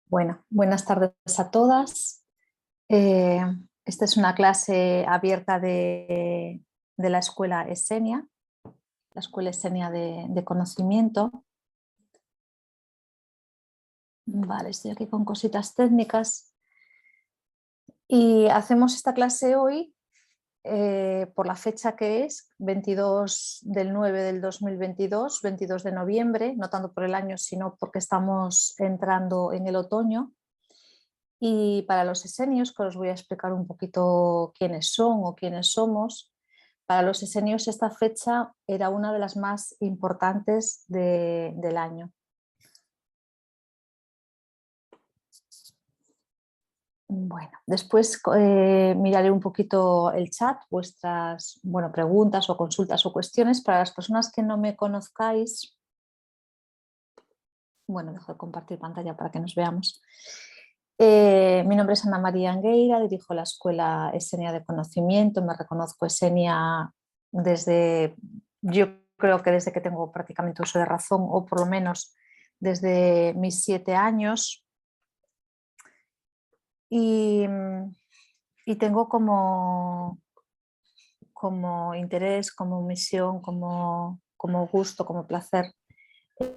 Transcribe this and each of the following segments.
Bueno, buenas tardes a todas. Eh, Esta es una clase abierta de la Escuela Esenia, la Escuela Esenia de Conocimiento. Vale, estoy aquí con cositas técnicas. Y hacemos esta clase hoy por la fecha que es, 22/9/2022, 22 de noviembre, no tanto por el año, sino porque estamos entrando en el otoño. Y para los esenios, que os voy a explicar un poquito quiénes son o quiénes somos, para los esenios esta fecha era una de las más importantes del año. Bueno, después miraré un poquito el chat, vuestras preguntas o consultas o cuestiones. Para las personas que no me conozcáis, dejo de compartir pantalla para que nos veamos. Mi nombre es Ana María Angueira, dirijo la Escuela Esenia de Conocimiento, me reconozco esenia yo creo que desde que tengo prácticamente uso de razón, o por lo menos desde mis 7 años. Y tengo como interés, como misión, como gusto, como placer,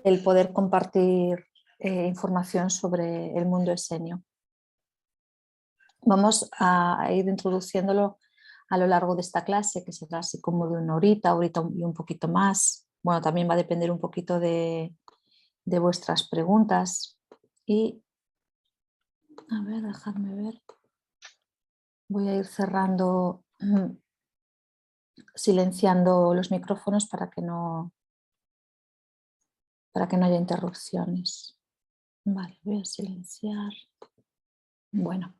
el poder compartir información sobre el mundo esenio. Vamos a ir introduciéndolo a lo largo de esta clase, que será así como de una horita y un poquito más. Bueno, también va a depender un poquito de vuestras preguntas. Y, a ver, dejadme ver. Voy a ir cerrando, silenciando los micrófonos para que no haya interrupciones. Vale, voy a silenciar. Bueno,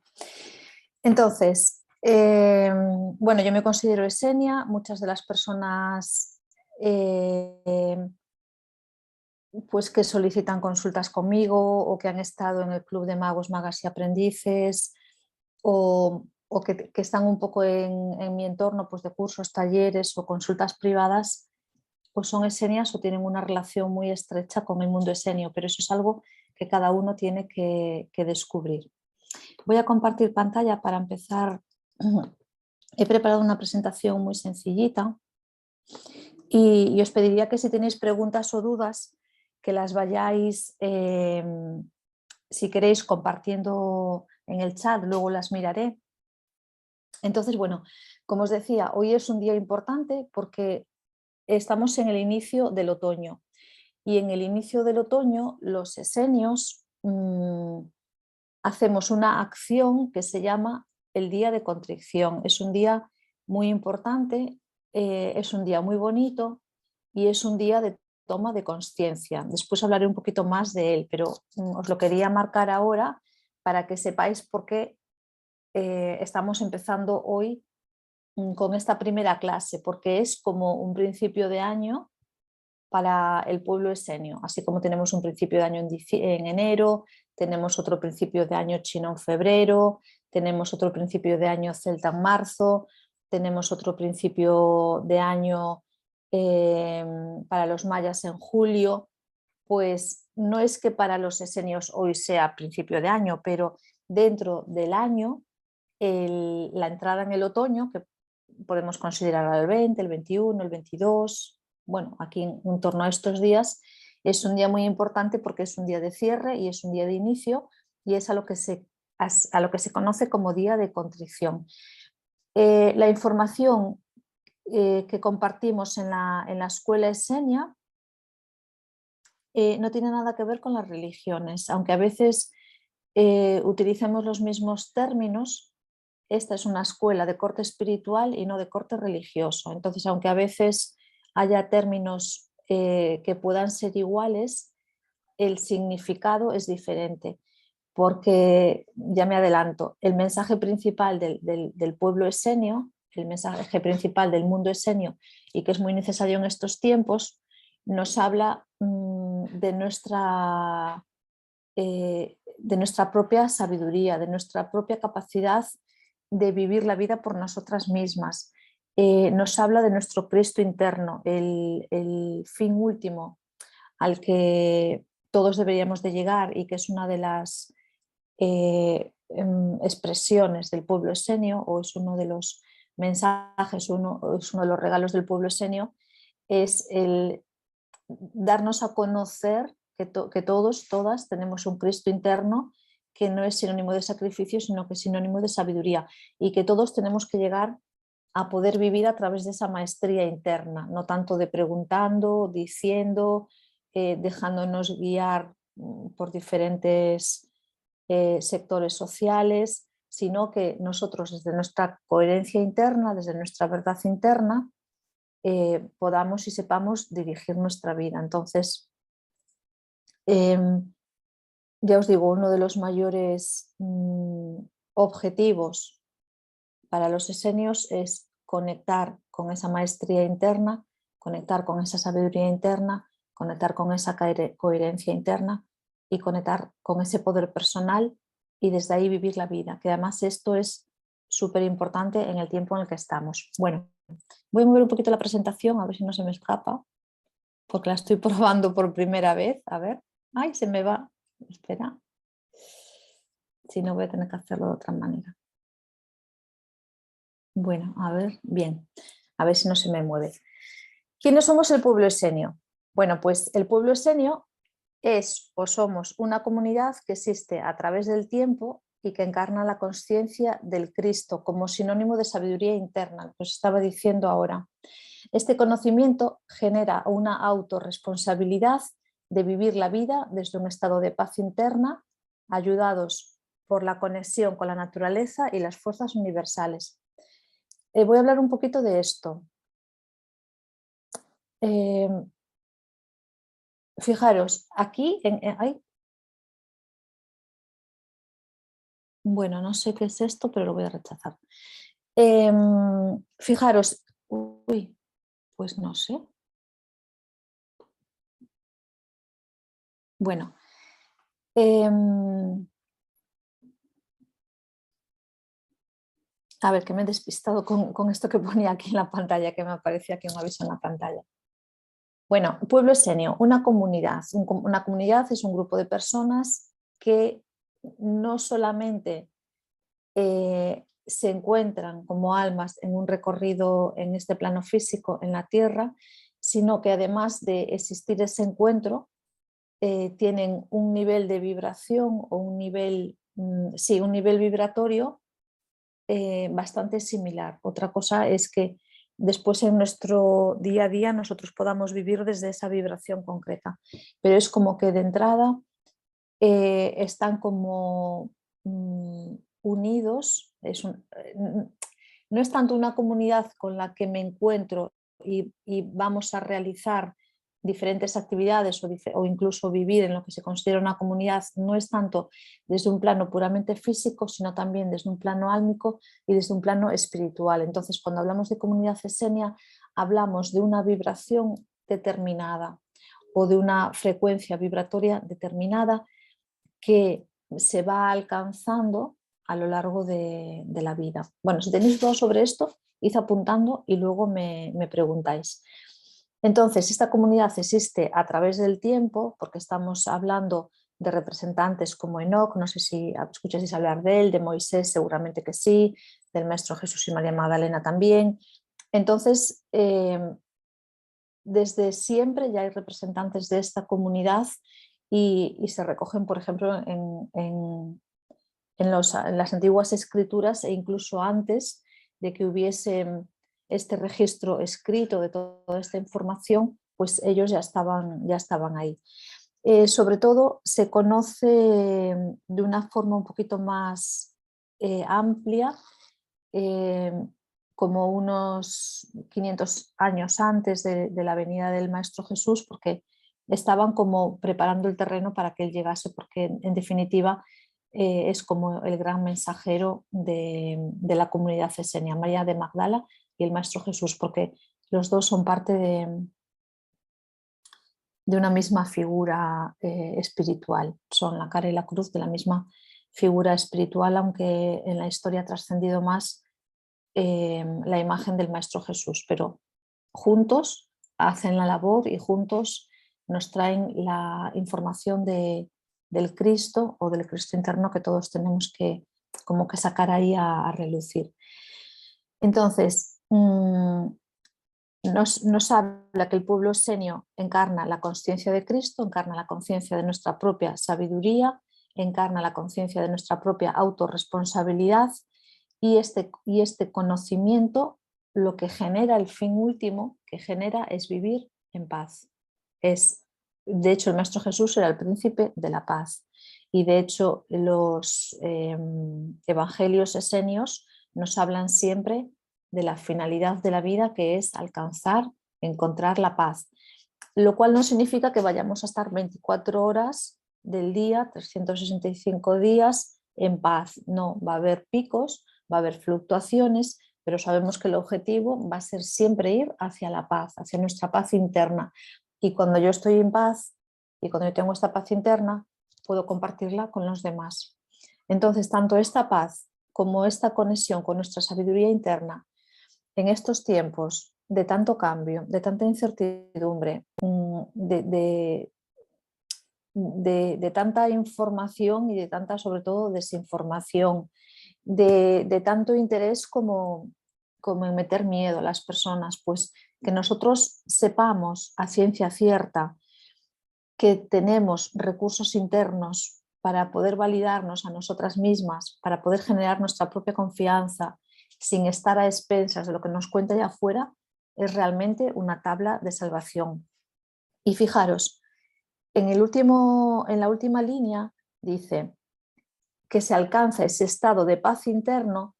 entonces, yo me considero esenia. Muchas de las personas pues que solicitan consultas conmigo o que han estado en el Club de Magos, Magas y Aprendices o que están un poco en mi entorno, pues de cursos, talleres o consultas privadas, pues son esenias o tienen una relación muy estrecha con el mundo esenio, pero eso es algo que cada uno tiene que descubrir. Voy a compartir pantalla para empezar. He preparado una presentación muy sencillita y os pediría que si tenéis preguntas o dudas, que las vayáis, si queréis, compartiendo en el chat, luego las miraré. Entonces, como os decía, hoy es un día importante porque estamos en el inicio del otoño y en el inicio del otoño los esenios hacemos una acción que se llama el día de contrición. Es un día muy importante, es un día muy bonito y es un día de toma de conciencia. Después hablaré un poquito más de él, pero os lo quería marcar ahora para que sepáis por qué estamos empezando hoy con esta primera clase, porque es como un principio de año para el pueblo esenio, así como tenemos un principio de año en enero, tenemos otro principio de año chino en febrero, tenemos otro principio de año celta en marzo, tenemos otro principio de año para los mayas en julio. Pues no es que para los esenios hoy sea principio de año, pero dentro del año, la entrada en el otoño, que podemos considerar el 20, el 21, el 22, aquí en torno a estos días, es un día muy importante porque es un día de cierre y es un día de inicio y es a lo que se conoce como día de contrición. La información que compartimos en la escuela esenia no tiene nada que ver con las religiones, aunque a veces utilicemos los mismos términos. Esta es una escuela de corte espiritual y no de corte religioso. Entonces, aunque a veces haya términos que puedan ser iguales, el significado es diferente, porque, ya me adelanto, el mensaje principal del pueblo esenio, el mensaje principal del mundo esenio, y que es muy necesario en estos tiempos, nos habla de nuestra propia sabiduría, de nuestra propia capacidad de vivir la vida por nosotras mismas. Nos habla de nuestro Cristo interno, el fin último al que todos deberíamos de llegar y que es una de las expresiones del pueblo esenio, o es uno de los mensajes, es uno de los regalos del pueblo esenio, es el darnos a conocer que todos, todas tenemos un Cristo interno que no es sinónimo de sacrificio, sino que es sinónimo de sabiduría, y que todos tenemos que llegar a poder vivir a través de esa maestría interna, no tanto de preguntando, diciendo, dejándonos guiar por diferentes sectores sociales, sino que nosotros desde nuestra coherencia interna, desde nuestra verdad interna, podamos y sepamos dirigir nuestra vida. Entonces, ya os digo, uno de los mayores objetivos para los esenios es conectar con esa maestría interna, conectar con esa sabiduría interna, conectar con esa coherencia interna y conectar con ese poder personal, y desde ahí vivir la vida, que además esto es súper importante en el tiempo en el que estamos. Bueno, voy a mover un poquito la presentación, a ver si no se me escapa, porque la estoy probando por primera vez. A ver, ay, se me va, espera, si no voy a tener que hacerlo de otra manera. Bueno, a ver, bien, a ver si no se me mueve. ¿Quiénes somos el pueblo esenio? Bueno, pues el pueblo esenio es o somos una comunidad que existe a través del tiempo y que encarna la conciencia del Cristo como sinónimo de sabiduría interna, que os estaba diciendo ahora. Este conocimiento genera una autorresponsabilidad de vivir la vida desde un estado de paz interna, ayudados por la conexión con la naturaleza y las fuerzas universales. Voy a hablar un poquito de esto. Fijaros, aquí, bueno, no sé qué es esto, pero lo voy a rechazar. Fijaros, uy, pues no sé. Bueno, a ver, que me he despistado con esto que ponía aquí en la pantalla, que me aparecía aquí un aviso en la pantalla. Bueno, pueblo esenio, una comunidad. Una comunidad es un grupo de personas que no solamente se encuentran como almas en un recorrido en este plano físico, en la Tierra, sino que además de existir ese encuentro, tienen un nivel de vibración o un nivel, sí, un nivel vibratorio bastante similar. Otra cosa es que después en nuestro día a día nosotros podamos vivir desde esa vibración concreta, pero es como que de entrada están como unidos. No es tanto una comunidad con la que me encuentro y vamos a realizar diferentes actividades o incluso vivir en lo que se considera una comunidad, no es tanto desde un plano puramente físico, sino también desde un plano álmico y desde un plano espiritual. Entonces, cuando hablamos de comunidad esenia, hablamos de una vibración determinada o de una frecuencia vibratoria determinada que se va alcanzando a lo largo de la vida. Bueno, si tenéis dudas sobre esto, id apuntando y luego me preguntáis. Entonces, esta comunidad existe a través del tiempo, porque estamos hablando de representantes como Enoch, no sé si escucháis hablar de él, de Moisés seguramente que sí, del Maestro Jesús y María Magdalena también. Entonces, desde siempre ya hay representantes de esta comunidad y se recogen, por ejemplo, en las antiguas escrituras e incluso antes de que hubiese este registro escrito de toda esta información, pues ellos ya estaban ahí. Sobre todo se conoce de una forma un poquito más amplia, eh, como unos 500 años antes de la venida del Maestro Jesús, porque estaban como preparando el terreno para que él llegase, porque en definitiva es como el gran mensajero de la comunidad esenia, María de Magdala y el Maestro Jesús, porque los dos son parte de una misma figura espiritual, son la cara y la cruz de la misma figura espiritual, aunque en la historia ha trascendido más la imagen del Maestro Jesús, pero juntos hacen la labor y juntos nos traen la información de del Cristo o del Cristo interno que todos tenemos que como que sacar ahí a relucir. Entonces, nos habla que el pueblo esenio encarna la conciencia de Cristo, encarna la conciencia de nuestra propia sabiduría, encarna la conciencia de nuestra propia autorresponsabilidad y este conocimiento lo que genera, el fin último que genera es vivir en paz. De hecho, el Maestro Jesús era el príncipe de la paz y de hecho los evangelios esenios nos hablan siempre de la finalidad de la vida, que es alcanzar, encontrar la paz, lo cual no significa que vayamos a estar 24 horas del día, 365 días en paz. No, va a haber picos, va a haber fluctuaciones, pero sabemos que el objetivo va a ser siempre ir hacia la paz, hacia nuestra paz interna. Y cuando yo estoy en paz y cuando yo tengo esta paz interna, puedo compartirla con los demás. Entonces, tanto esta paz como esta conexión con nuestra sabiduría interna en estos tiempos de tanto cambio, de tanta incertidumbre, de tanta información y de tanta, sobre todo, desinformación, de tanto interés como en meter miedo a las personas, pues que nosotros sepamos a ciencia cierta que tenemos recursos internos para poder validarnos a nosotras mismas, para poder generar nuestra propia confianza sin estar a expensas de lo que nos cuenta allá afuera, es realmente una tabla de salvación. Y fijaros, en la última línea dice que se alcanza ese estado de paz interno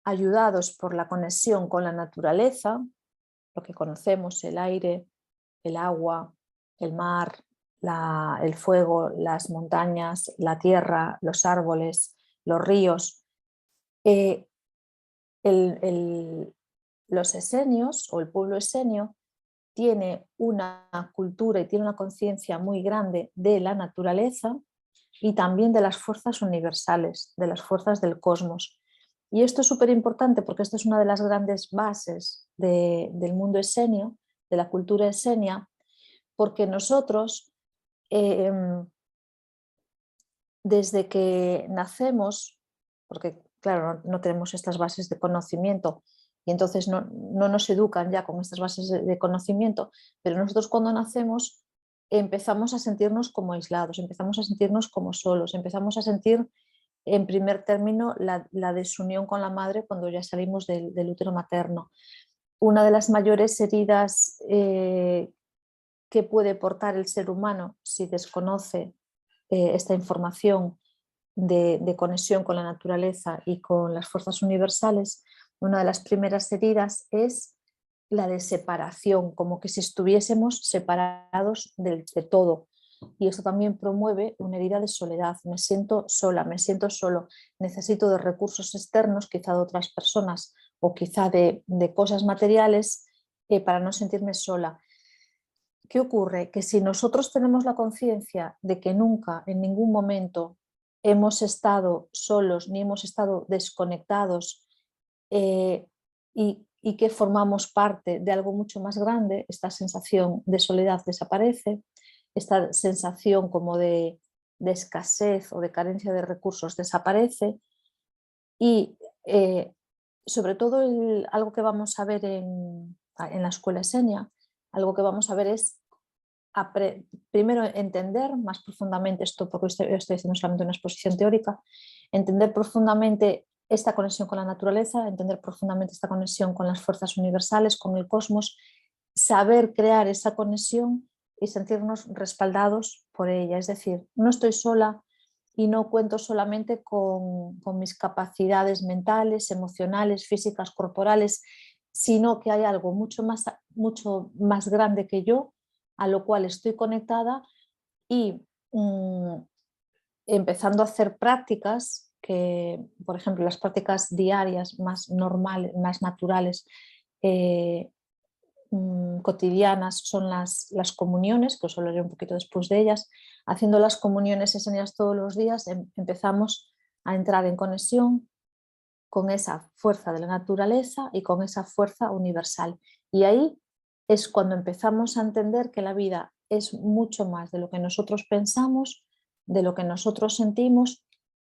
ayudados por la conexión con la naturaleza, lo que conocemos, el aire, el agua, el mar, el fuego, las montañas, la tierra, los árboles, los ríos. Los esenios o el pueblo esenio tiene una cultura y tiene una conciencia muy grande de la naturaleza y también de las fuerzas universales, de las fuerzas del cosmos. Y esto es súper importante porque esto es una de las grandes bases del mundo esenio, de la cultura esenia, porque nosotros, desde que nacemos, porque claro, no tenemos estas bases de conocimiento y entonces no nos educan ya con estas bases de conocimiento, pero nosotros cuando nacemos empezamos a sentirnos como aislados, empezamos a sentirnos como solos, empezamos a sentir en primer término la desunión con la madre cuando ya salimos del útero materno. Una de las mayores heridas que puede portar el ser humano si desconoce esta información de conexión con la naturaleza y con las fuerzas universales, una de las primeras heridas es la de separación, como que si estuviésemos separados de todo. Y eso también promueve una herida de soledad. Me siento sola, me siento solo, necesito de recursos externos, quizá de otras personas o quizá de cosas materiales para no sentirme sola. ¿Qué ocurre? Que si nosotros tenemos la conciencia de que nunca, en ningún momento, hemos estado solos ni hemos estado desconectados y que formamos parte de algo mucho más grande, esta sensación de soledad desaparece, esta sensación como de escasez o de carencia de recursos desaparece y sobre todo algo que vamos a ver en la escuela esenia, algo que vamos a ver es primero entender más profundamente esto, porque estoy haciendo solamente una exposición teórica, entender profundamente esta conexión con la naturaleza, entender profundamente esta conexión con las fuerzas universales, con el cosmos, saber crear esa conexión y sentirnos respaldados por ella. Es decir, no estoy sola y no cuento solamente con mis capacidades mentales, emocionales, físicas, corporales, sino que hay algo mucho más grande que yo, a lo cual estoy conectada y empezando a hacer prácticas que, por ejemplo, las prácticas diarias más normales, más naturales, cotidianas son las comuniones, que os hablaré un poquito después de ellas. Haciendo las comuniones esenias todos los días empezamos a entrar en conexión con esa fuerza de la naturaleza y con esa fuerza universal. Y ahí es cuando empezamos a entender que la vida es mucho más de lo que nosotros pensamos, de lo que nosotros sentimos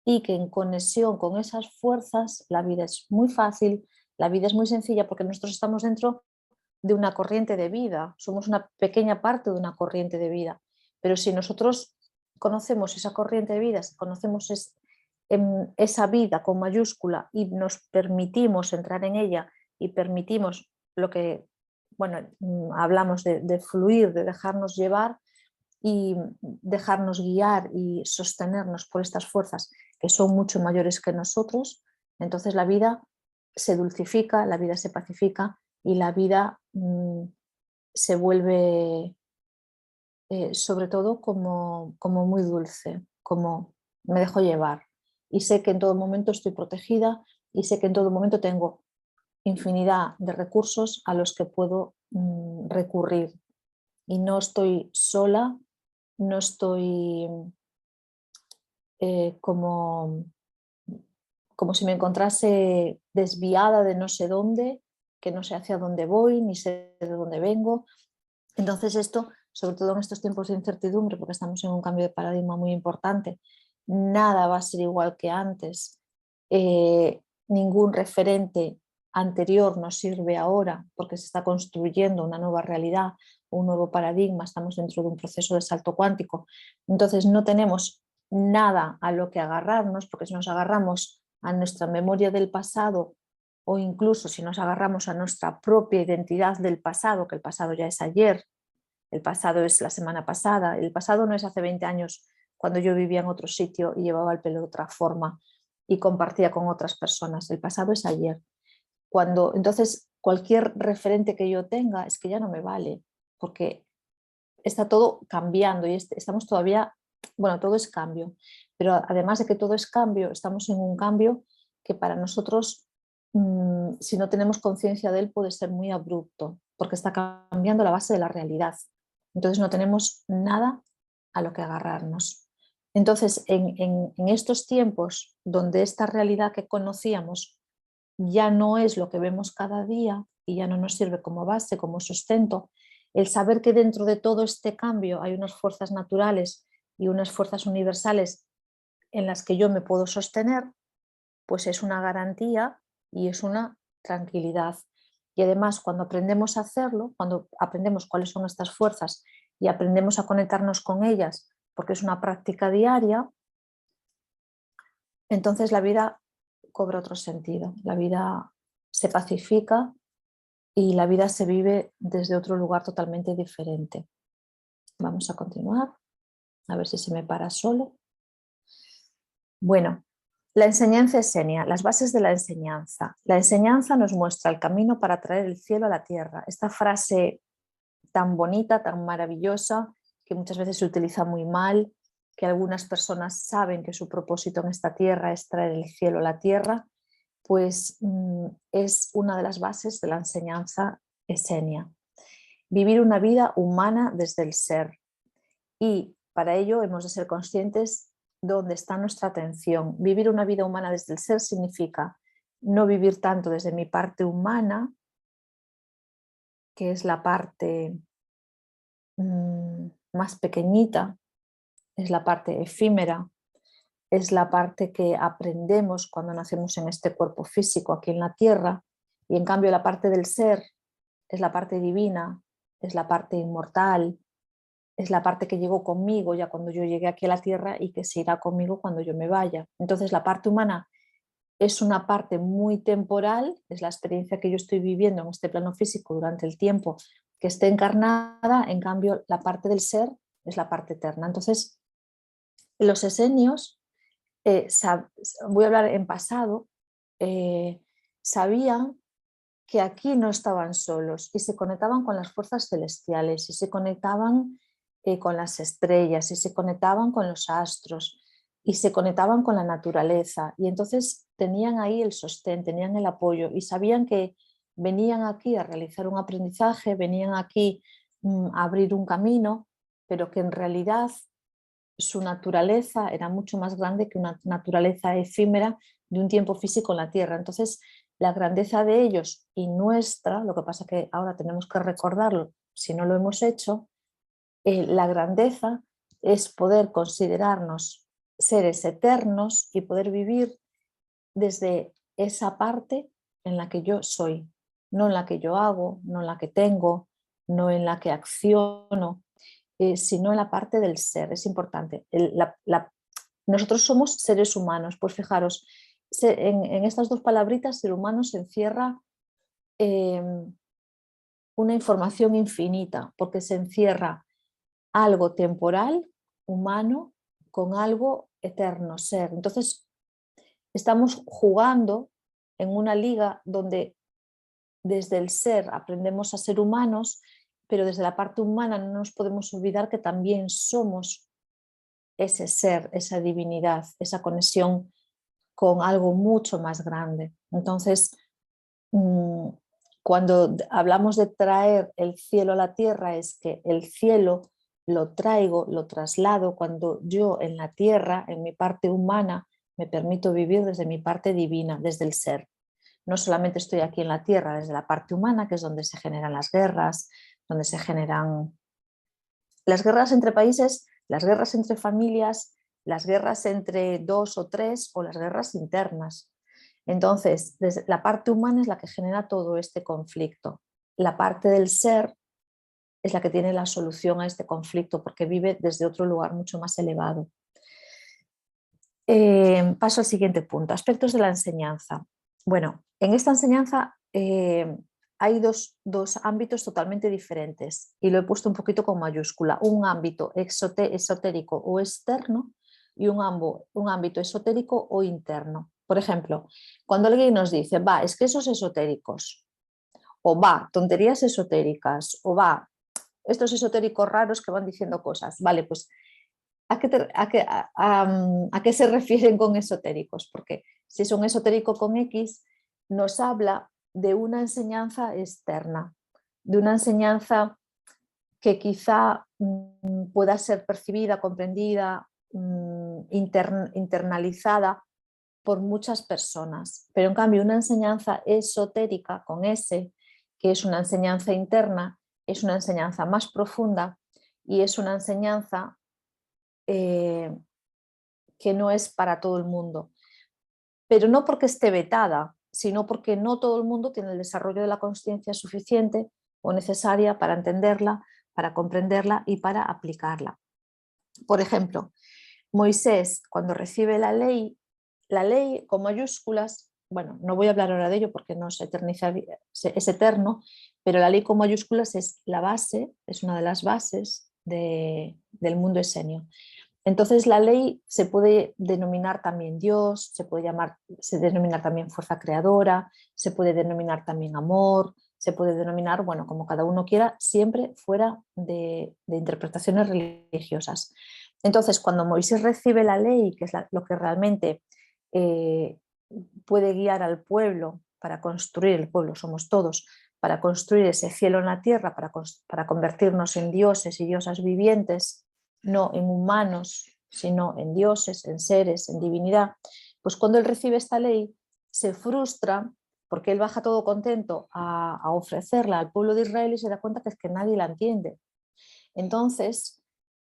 y que en conexión con esas fuerzas la vida es muy fácil, la vida es muy sencilla porque nosotros estamos dentro de una corriente de vida, somos una pequeña parte de una corriente de vida, pero si nosotros conocemos esa corriente de vida, si conocemos esa vida con mayúscula y nos permitimos entrar en ella y permitimos lo que, bueno, hablamos de fluir, de dejarnos llevar y dejarnos guiar y sostenernos por estas fuerzas que son mucho mayores que nosotros, entonces la vida se dulcifica, la vida se pacifica y la vida se vuelve sobre todo como muy dulce, como me dejo llevar y sé que en todo momento estoy protegida y sé que en todo momento tengo infinidad de recursos a los que puedo recurrir y no estoy sola, no estoy como si me encontrase desviada de no sé dónde, que no sé hacia dónde voy, ni sé de dónde vengo. Entonces esto, sobre todo en estos tiempos de incertidumbre, porque estamos en un cambio de paradigma muy importante, nada va a ser igual que antes. Ningún referente anterior nos sirve ahora porque se está construyendo una nueva realidad, un nuevo paradigma, estamos dentro de un proceso de salto cuántico. Entonces no tenemos nada a lo que agarrarnos, porque si nos agarramos a nuestra memoria del pasado o incluso si nos agarramos a nuestra propia identidad del pasado, que el pasado ya es ayer, el pasado es la semana pasada, el pasado no es hace 20 años cuando yo vivía en otro sitio y llevaba el pelo de otra forma y compartía con otras personas, el pasado es ayer. Entonces cualquier referente que yo tenga es que ya no me vale, porque está todo cambiando y estamos todavía, bueno, todo es cambio, pero además de que todo es cambio, estamos en un cambio que para nosotros, si no tenemos conciencia de él, puede ser muy abrupto, porque está cambiando la base de la realidad. Entonces no tenemos nada a lo que agarrarnos. Entonces, en estos tiempos donde esta realidad que conocíamos ya no es lo que vemos cada día y ya no nos sirve como base, como sustento, el saber que dentro de todo este cambio hay unas fuerzas naturales y unas fuerzas universales en las que yo me puedo sostener, pues es una garantía y es una tranquilidad. Y además, cuando aprendemos a hacerlo, cuando aprendemos cuáles son estas fuerzas y aprendemos a conectarnos con ellas, porque es una práctica diaria, entonces la vida cobra otro sentido, la vida se pacifica y la vida se vive desde otro lugar totalmente diferente. Vamos a continuar, a ver si se me para solo. Bueno, la enseñanza esenia, las bases de la enseñanza. La enseñanza nos muestra el camino para traer el cielo a la tierra. Esta frase tan bonita, tan maravillosa, que muchas veces se utiliza muy mal, que algunas personas saben que su propósito en esta tierra es traer el cielo a la tierra, pues es una de las bases de la enseñanza esenia. Vivir una vida humana desde el ser. Y para ello hemos de ser conscientes dónde está nuestra atención. Vivir una vida humana desde el ser significa no vivir tanto desde mi parte humana, que es la parte más pequeñita, es la parte efímera, es la parte que aprendemos cuando nacemos en este cuerpo físico aquí en la tierra, y en cambio la parte del ser es la parte divina, es la parte inmortal, es la parte que llegó conmigo ya cuando yo llegué aquí a la tierra y que se irá conmigo cuando yo me vaya. Entonces la parte humana es una parte muy temporal, es la experiencia que yo estoy viviendo en este plano físico durante el tiempo que esté encarnada, en cambio la parte del ser es la parte eterna. Entonces los esenios, voy a hablar en pasado, sabían que aquí no estaban solos y se conectaban con las fuerzas celestiales y se conectaban con las estrellas y se conectaban con los astros y se conectaban con la naturaleza y entonces tenían ahí el sostén, tenían el apoyo y sabían que venían aquí a realizar un aprendizaje, venían aquí a abrir un camino, pero que en realidad su naturaleza era mucho más grande que una naturaleza efímera de un tiempo físico en la Tierra. Entonces, la grandeza de ellos y nuestra, lo que pasa que ahora tenemos que recordarlo si no lo hemos hecho, la grandeza es poder considerarnos seres eternos y poder vivir desde esa parte en la que yo soy, no en la que yo hago, no en la que tengo, no en la que acciono, sino en la parte del ser. Es importante. Nosotros somos seres humanos, pues fijaros, en estas dos palabritas, ser humano se encierra una información infinita, porque se encierra algo temporal, humano, con algo eterno, ser. Entonces, estamos jugando en una liga donde desde el ser aprendemos a ser humanos, pero desde la parte humana no nos podemos olvidar que también somos ese ser, esa divinidad, esa conexión con algo mucho más grande. Entonces, cuando hablamos de traer el cielo a la tierra, es que el cielo lo traigo, lo traslado cuando yo en la tierra, en mi parte humana, me permito vivir desde mi parte divina, desde el ser. No solamente estoy aquí en la tierra desde la parte humana, que es donde se generan las guerras, donde se generan las guerras entre países, las guerras entre familias, las guerras entre dos o tres o las guerras internas. Entonces, la parte humana es la que genera todo este conflicto. La parte del ser es la que tiene la solución a este conflicto porque vive desde otro lugar mucho más elevado. Paso al siguiente punto, aspectos de la enseñanza. Bueno, en esta enseñanza hay dos ámbitos totalmente diferentes y lo he puesto un poquito con mayúscula. Un ámbito esotérico o externo y un ámbito esotérico o interno. Por ejemplo, cuando alguien nos dice, va, es que esos esotéricos, o va, tonterías esotéricas, o va, estos esotéricos raros que van diciendo cosas, vale, pues ¿a qué se refieren con esotéricos? Porque si es un esotérico con X, nos habla de una enseñanza externa, de una enseñanza que quizá pueda ser percibida, comprendida, internalizada por muchas personas. Pero en cambio una enseñanza esotérica con S, que es una enseñanza interna, es una enseñanza más profunda y es una enseñanza que no es para todo el mundo. Pero no porque esté vetada, sino porque no todo el mundo tiene el desarrollo de la consciencia suficiente o necesaria para entenderla, para comprenderla y para aplicarla. Por ejemplo, Moisés, cuando recibe la ley con mayúsculas, bueno, no voy a hablar ahora de ello porque no es eterno, pero la ley con mayúsculas es la base, es una de las bases del mundo esenio. Entonces la ley se puede denominar también Dios, se denominar también fuerza creadora, se puede denominar también amor, se puede denominar, bueno, como cada uno quiera, siempre fuera de interpretaciones religiosas. Entonces, cuando Moisés recibe la ley, que es lo que realmente puede guiar al pueblo para construir, el pueblo somos todos, para construir ese cielo en la tierra, para convertirnos en dioses y diosas vivientes, no en humanos, sino en dioses, en seres, en divinidad, pues cuando él recibe esta ley se frustra porque él baja todo contento a ofrecerla al pueblo de Israel y se da cuenta que es que nadie la entiende. Entonces,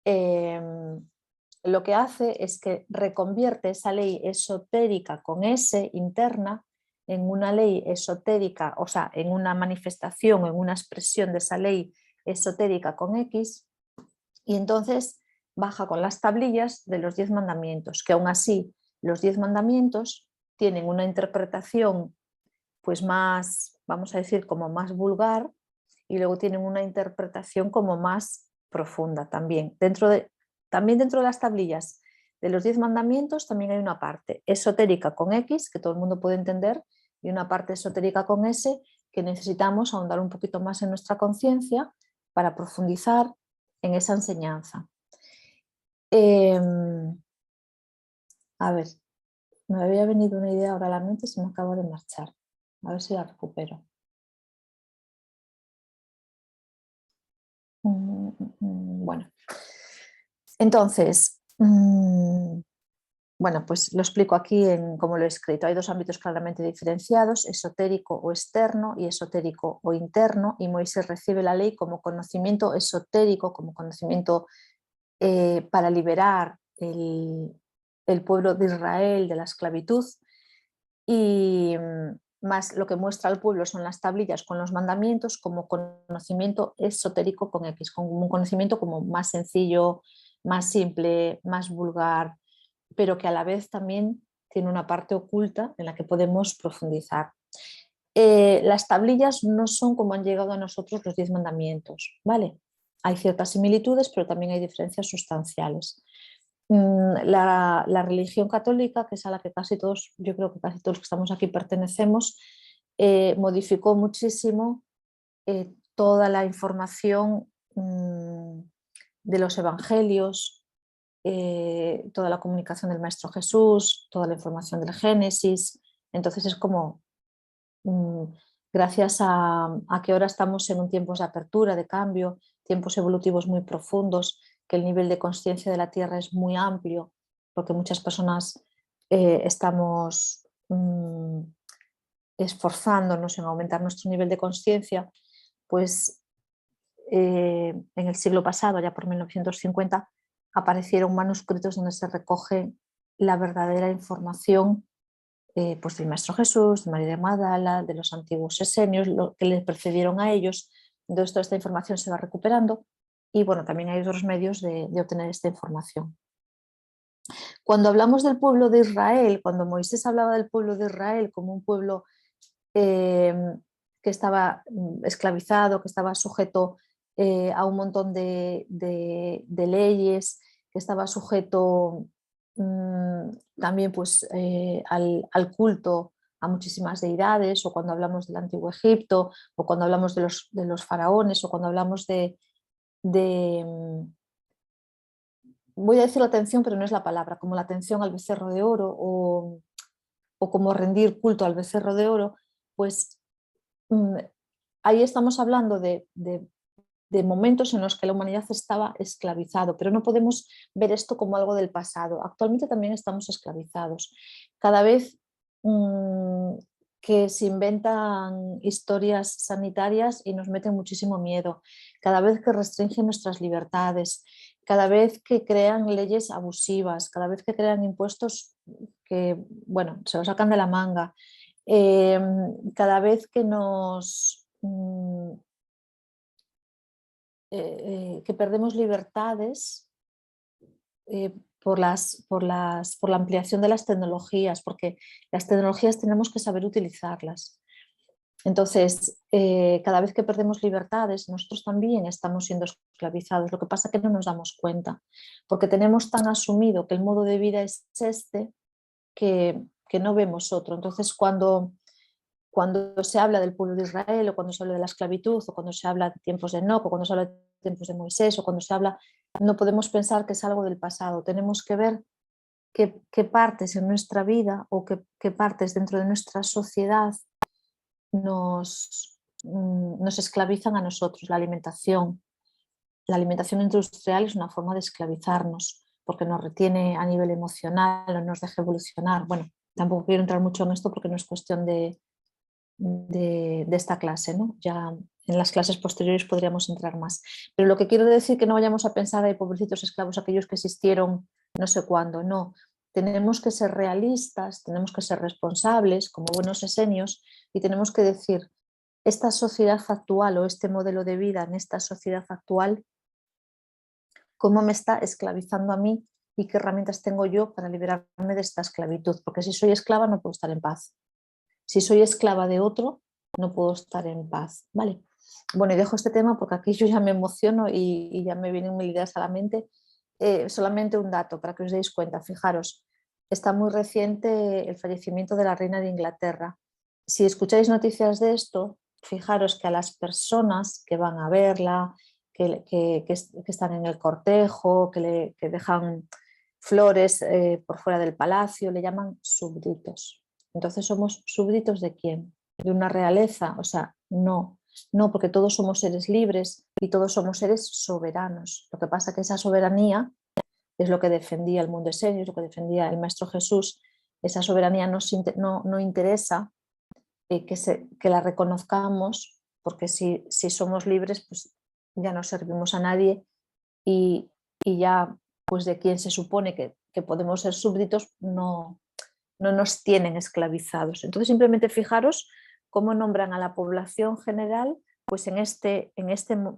lo que hace es que reconvierte esa ley esotérica con S interna en una ley esotérica, o sea, en una manifestación, en una expresión de esa ley esotérica con X, y entonces baja con las tablillas de los 10 mandamientos, que aún así los 10 mandamientos tienen una interpretación pues más, vamos a decir, como más vulgar y luego tienen una interpretación como más profunda también. También dentro de las tablillas de los 10 mandamientos también hay una parte esotérica con X, que todo el mundo puede entender, y una parte esotérica con S, que necesitamos ahondar un poquito más en nuestra conciencia para profundizar en esa enseñanza. A ver, me había venido una idea ahora a la mente y se me acaba de marchar. A ver si la recupero. Bueno, entonces, bueno, pues lo explico aquí en cómo lo he escrito. Hay dos ámbitos claramente diferenciados, esotérico o externo y esotérico o interno, y Moisés recibe la ley como conocimiento esotérico, como conocimiento para liberar el pueblo de Israel de la esclavitud, y más lo que muestra al pueblo son las tablillas con los mandamientos como conocimiento esotérico con X, como un conocimiento como más sencillo, más simple, más vulgar, pero que a la vez también tiene una parte oculta en la que podemos profundizar. Las tablillas no son como han llegado a nosotros los 10 mandamientos, ¿vale? Hay ciertas similitudes, pero también hay diferencias sustanciales. La religión católica, que es a la que casi todos, yo creo que casi todos los que estamos aquí pertenecemos, modificó muchísimo toda la información de los evangelios, toda la comunicación del Maestro Jesús, toda la información del Génesis. Entonces es como, gracias a que ahora estamos en un tiempos de apertura, de cambio, tiempos evolutivos muy profundos, que el nivel de conciencia de la Tierra es muy amplio, porque muchas personas estamos esforzándonos en aumentar nuestro nivel de conciencia, pues en el siglo pasado, ya por 1950, aparecieron manuscritos donde se recoge la verdadera información pues del Maestro Jesús, de María de Magdala, de los antiguos esenios, lo que les precedieron a ellos. Entonces toda esta información se va recuperando y bueno, también hay otros medios de obtener esta información. Cuando hablamos del pueblo de Israel, cuando Moisés hablaba del pueblo de Israel como un pueblo que estaba esclavizado, que estaba sujeto a un montón de leyes, que estaba sujeto también pues, al culto a muchísimas deidades, o cuando hablamos del Antiguo Egipto, o cuando hablamos de los faraones, o cuando hablamos de voy a decir la atención, pero no es la palabra, como la atención al becerro de oro, o como rendir culto al becerro de oro, pues ahí estamos hablando de momentos en los que la humanidad estaba esclavizado, pero no podemos ver esto como algo del pasado. Actualmente también estamos esclavizados. Cada vez que se inventan historias sanitarias y nos meten muchísimo miedo, cada vez que restringen nuestras libertades, cada vez que crean leyes abusivas, cada vez que crean impuestos que, bueno, se lo sacan de la manga, cada vez que que perdemos libertades por la ampliación de las tecnologías, porque las tecnologías tenemos que saber utilizarlas. Entonces, cada vez que perdemos libertades, nosotros también estamos siendo esclavizados. Lo que pasa es que no nos damos cuenta, porque tenemos tan asumido que el modo de vida es este que no vemos otro. Entonces, cuando se habla del pueblo de Israel, o cuando se habla de la esclavitud, o cuando se habla de tiempos de Enoc, o cuando se habla de tiempos de Moisés, o cuando se habla, no podemos pensar que es algo del pasado. Tenemos que ver qué partes en nuestra vida o qué partes dentro de nuestra sociedad nos esclavizan a nosotros. La alimentación industrial es una forma de esclavizarnos, porque nos retiene a nivel emocional, no nos deja evolucionar. Bueno, tampoco quiero entrar mucho en esto porque no es cuestión de esta clase, ¿no? Ya en las clases posteriores podríamos entrar más. Pero lo que quiero decir es que no vayamos a pensar de pobrecitos esclavos, aquellos que existieron no sé cuándo, no. Tenemos que ser realistas, tenemos que ser responsables como buenos esenios y tenemos que decir, esta sociedad actual o este modelo de vida en esta sociedad actual, ¿cómo me está esclavizando a mí y qué herramientas tengo yo para liberarme de esta esclavitud? Porque si soy esclava no puedo estar en paz. Si soy esclava de otro, no puedo estar en paz, ¿vale? Bueno, y dejo este tema porque aquí yo ya me emociono y ya me vienen mil ideas a la mente. Solamente un dato para que os deis cuenta. Fijaros, está muy reciente el fallecimiento de la reina de Inglaterra. Si escucháis noticias de esto, fijaros que a las personas que van a verla, que están en el cortejo, que dejan flores por fuera del palacio, le llaman súbditos. Entonces, ¿somos súbditos de quién? ¿De una realeza? O sea, no, no, porque todos somos seres libres y todos somos seres soberanos. Lo que pasa es que esa soberanía es lo que defendía el mundo esenio, es lo que defendía el Maestro Jesús. Esa soberanía no interesa que la reconozcamos, porque si somos libres, pues ya no servimos a nadie y y ya pues de quien se supone que podemos ser súbditos no nos tienen esclavizados. Entonces simplemente fijaros cómo nombran a la población general pues en este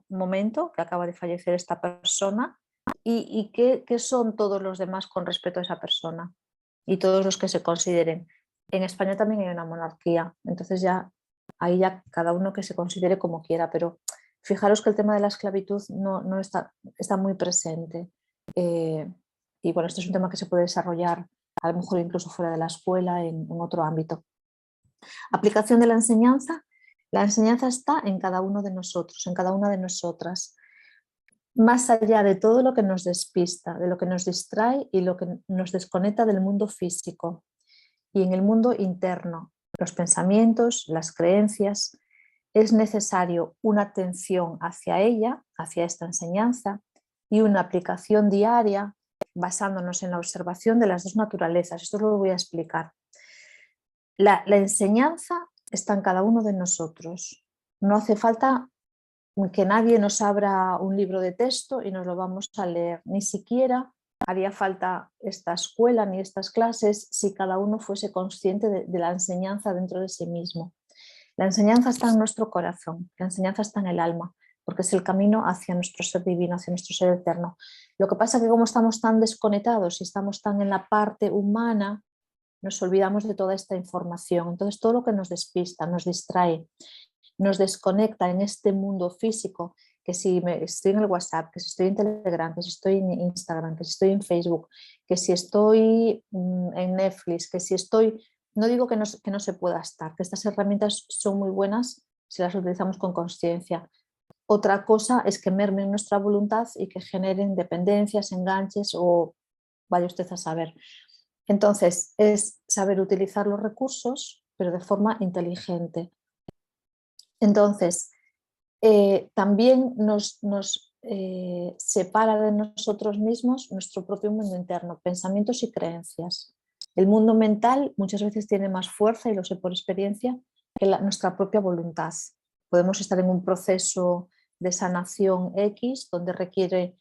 momento que acaba de fallecer esta persona y qué son todos los demás con respecto a esa persona y todos los que se consideren. En España también hay una monarquía, entonces ya ahí ya cada uno que se considere como quiera, pero fijaros que el tema de la esclavitud no está muy presente. Y bueno, esto es un tema que se puede desarrollar a lo mejor incluso fuera de la escuela, en otro ámbito. Aplicación de la enseñanza está en cada uno de nosotros, en cada una de nosotras. Más allá de todo lo que nos despista, de lo que nos distrae y lo que nos desconecta del mundo físico y en el mundo interno, los pensamientos, las creencias, es necesario una atención hacia ella, hacia esta enseñanza y una aplicación diaria basándonos en la observación de las dos naturalezas. Esto lo voy a explicar. La enseñanza está en cada uno de nosotros. No hace falta que nadie nos abra un libro de texto y nos lo vamos a leer. Ni siquiera haría falta esta escuela ni estas clases si cada uno fuese consciente de la enseñanza dentro de sí mismo. La enseñanza está en nuestro corazón, la enseñanza está en el alma, porque es el camino hacia nuestro ser divino, hacia nuestro ser eterno. Lo que pasa es que como estamos tan desconectados y estamos tan en la parte humana, nos olvidamos de toda esta información. Entonces todo lo que nos despista, nos distrae, nos desconecta en este mundo físico, que si estoy en el WhatsApp, que si estoy en Telegram, que si estoy en Instagram, que si estoy en Facebook, que si estoy en Netflix, que si estoy... No digo que no se pueda estar, que estas herramientas son muy buenas si las utilizamos con conciencia. Otra cosa es que mermen nuestra voluntad y que generen dependencias, enganches o vaya usted a saber. Entonces, es saber utilizar los recursos, pero de forma inteligente. Entonces, también nos separa de nosotros mismos nuestro propio mundo interno, pensamientos y creencias. El mundo mental muchas veces tiene más fuerza, y lo sé por experiencia, que nuestra propia voluntad. Podemos estar en un proceso de sanación X donde requiere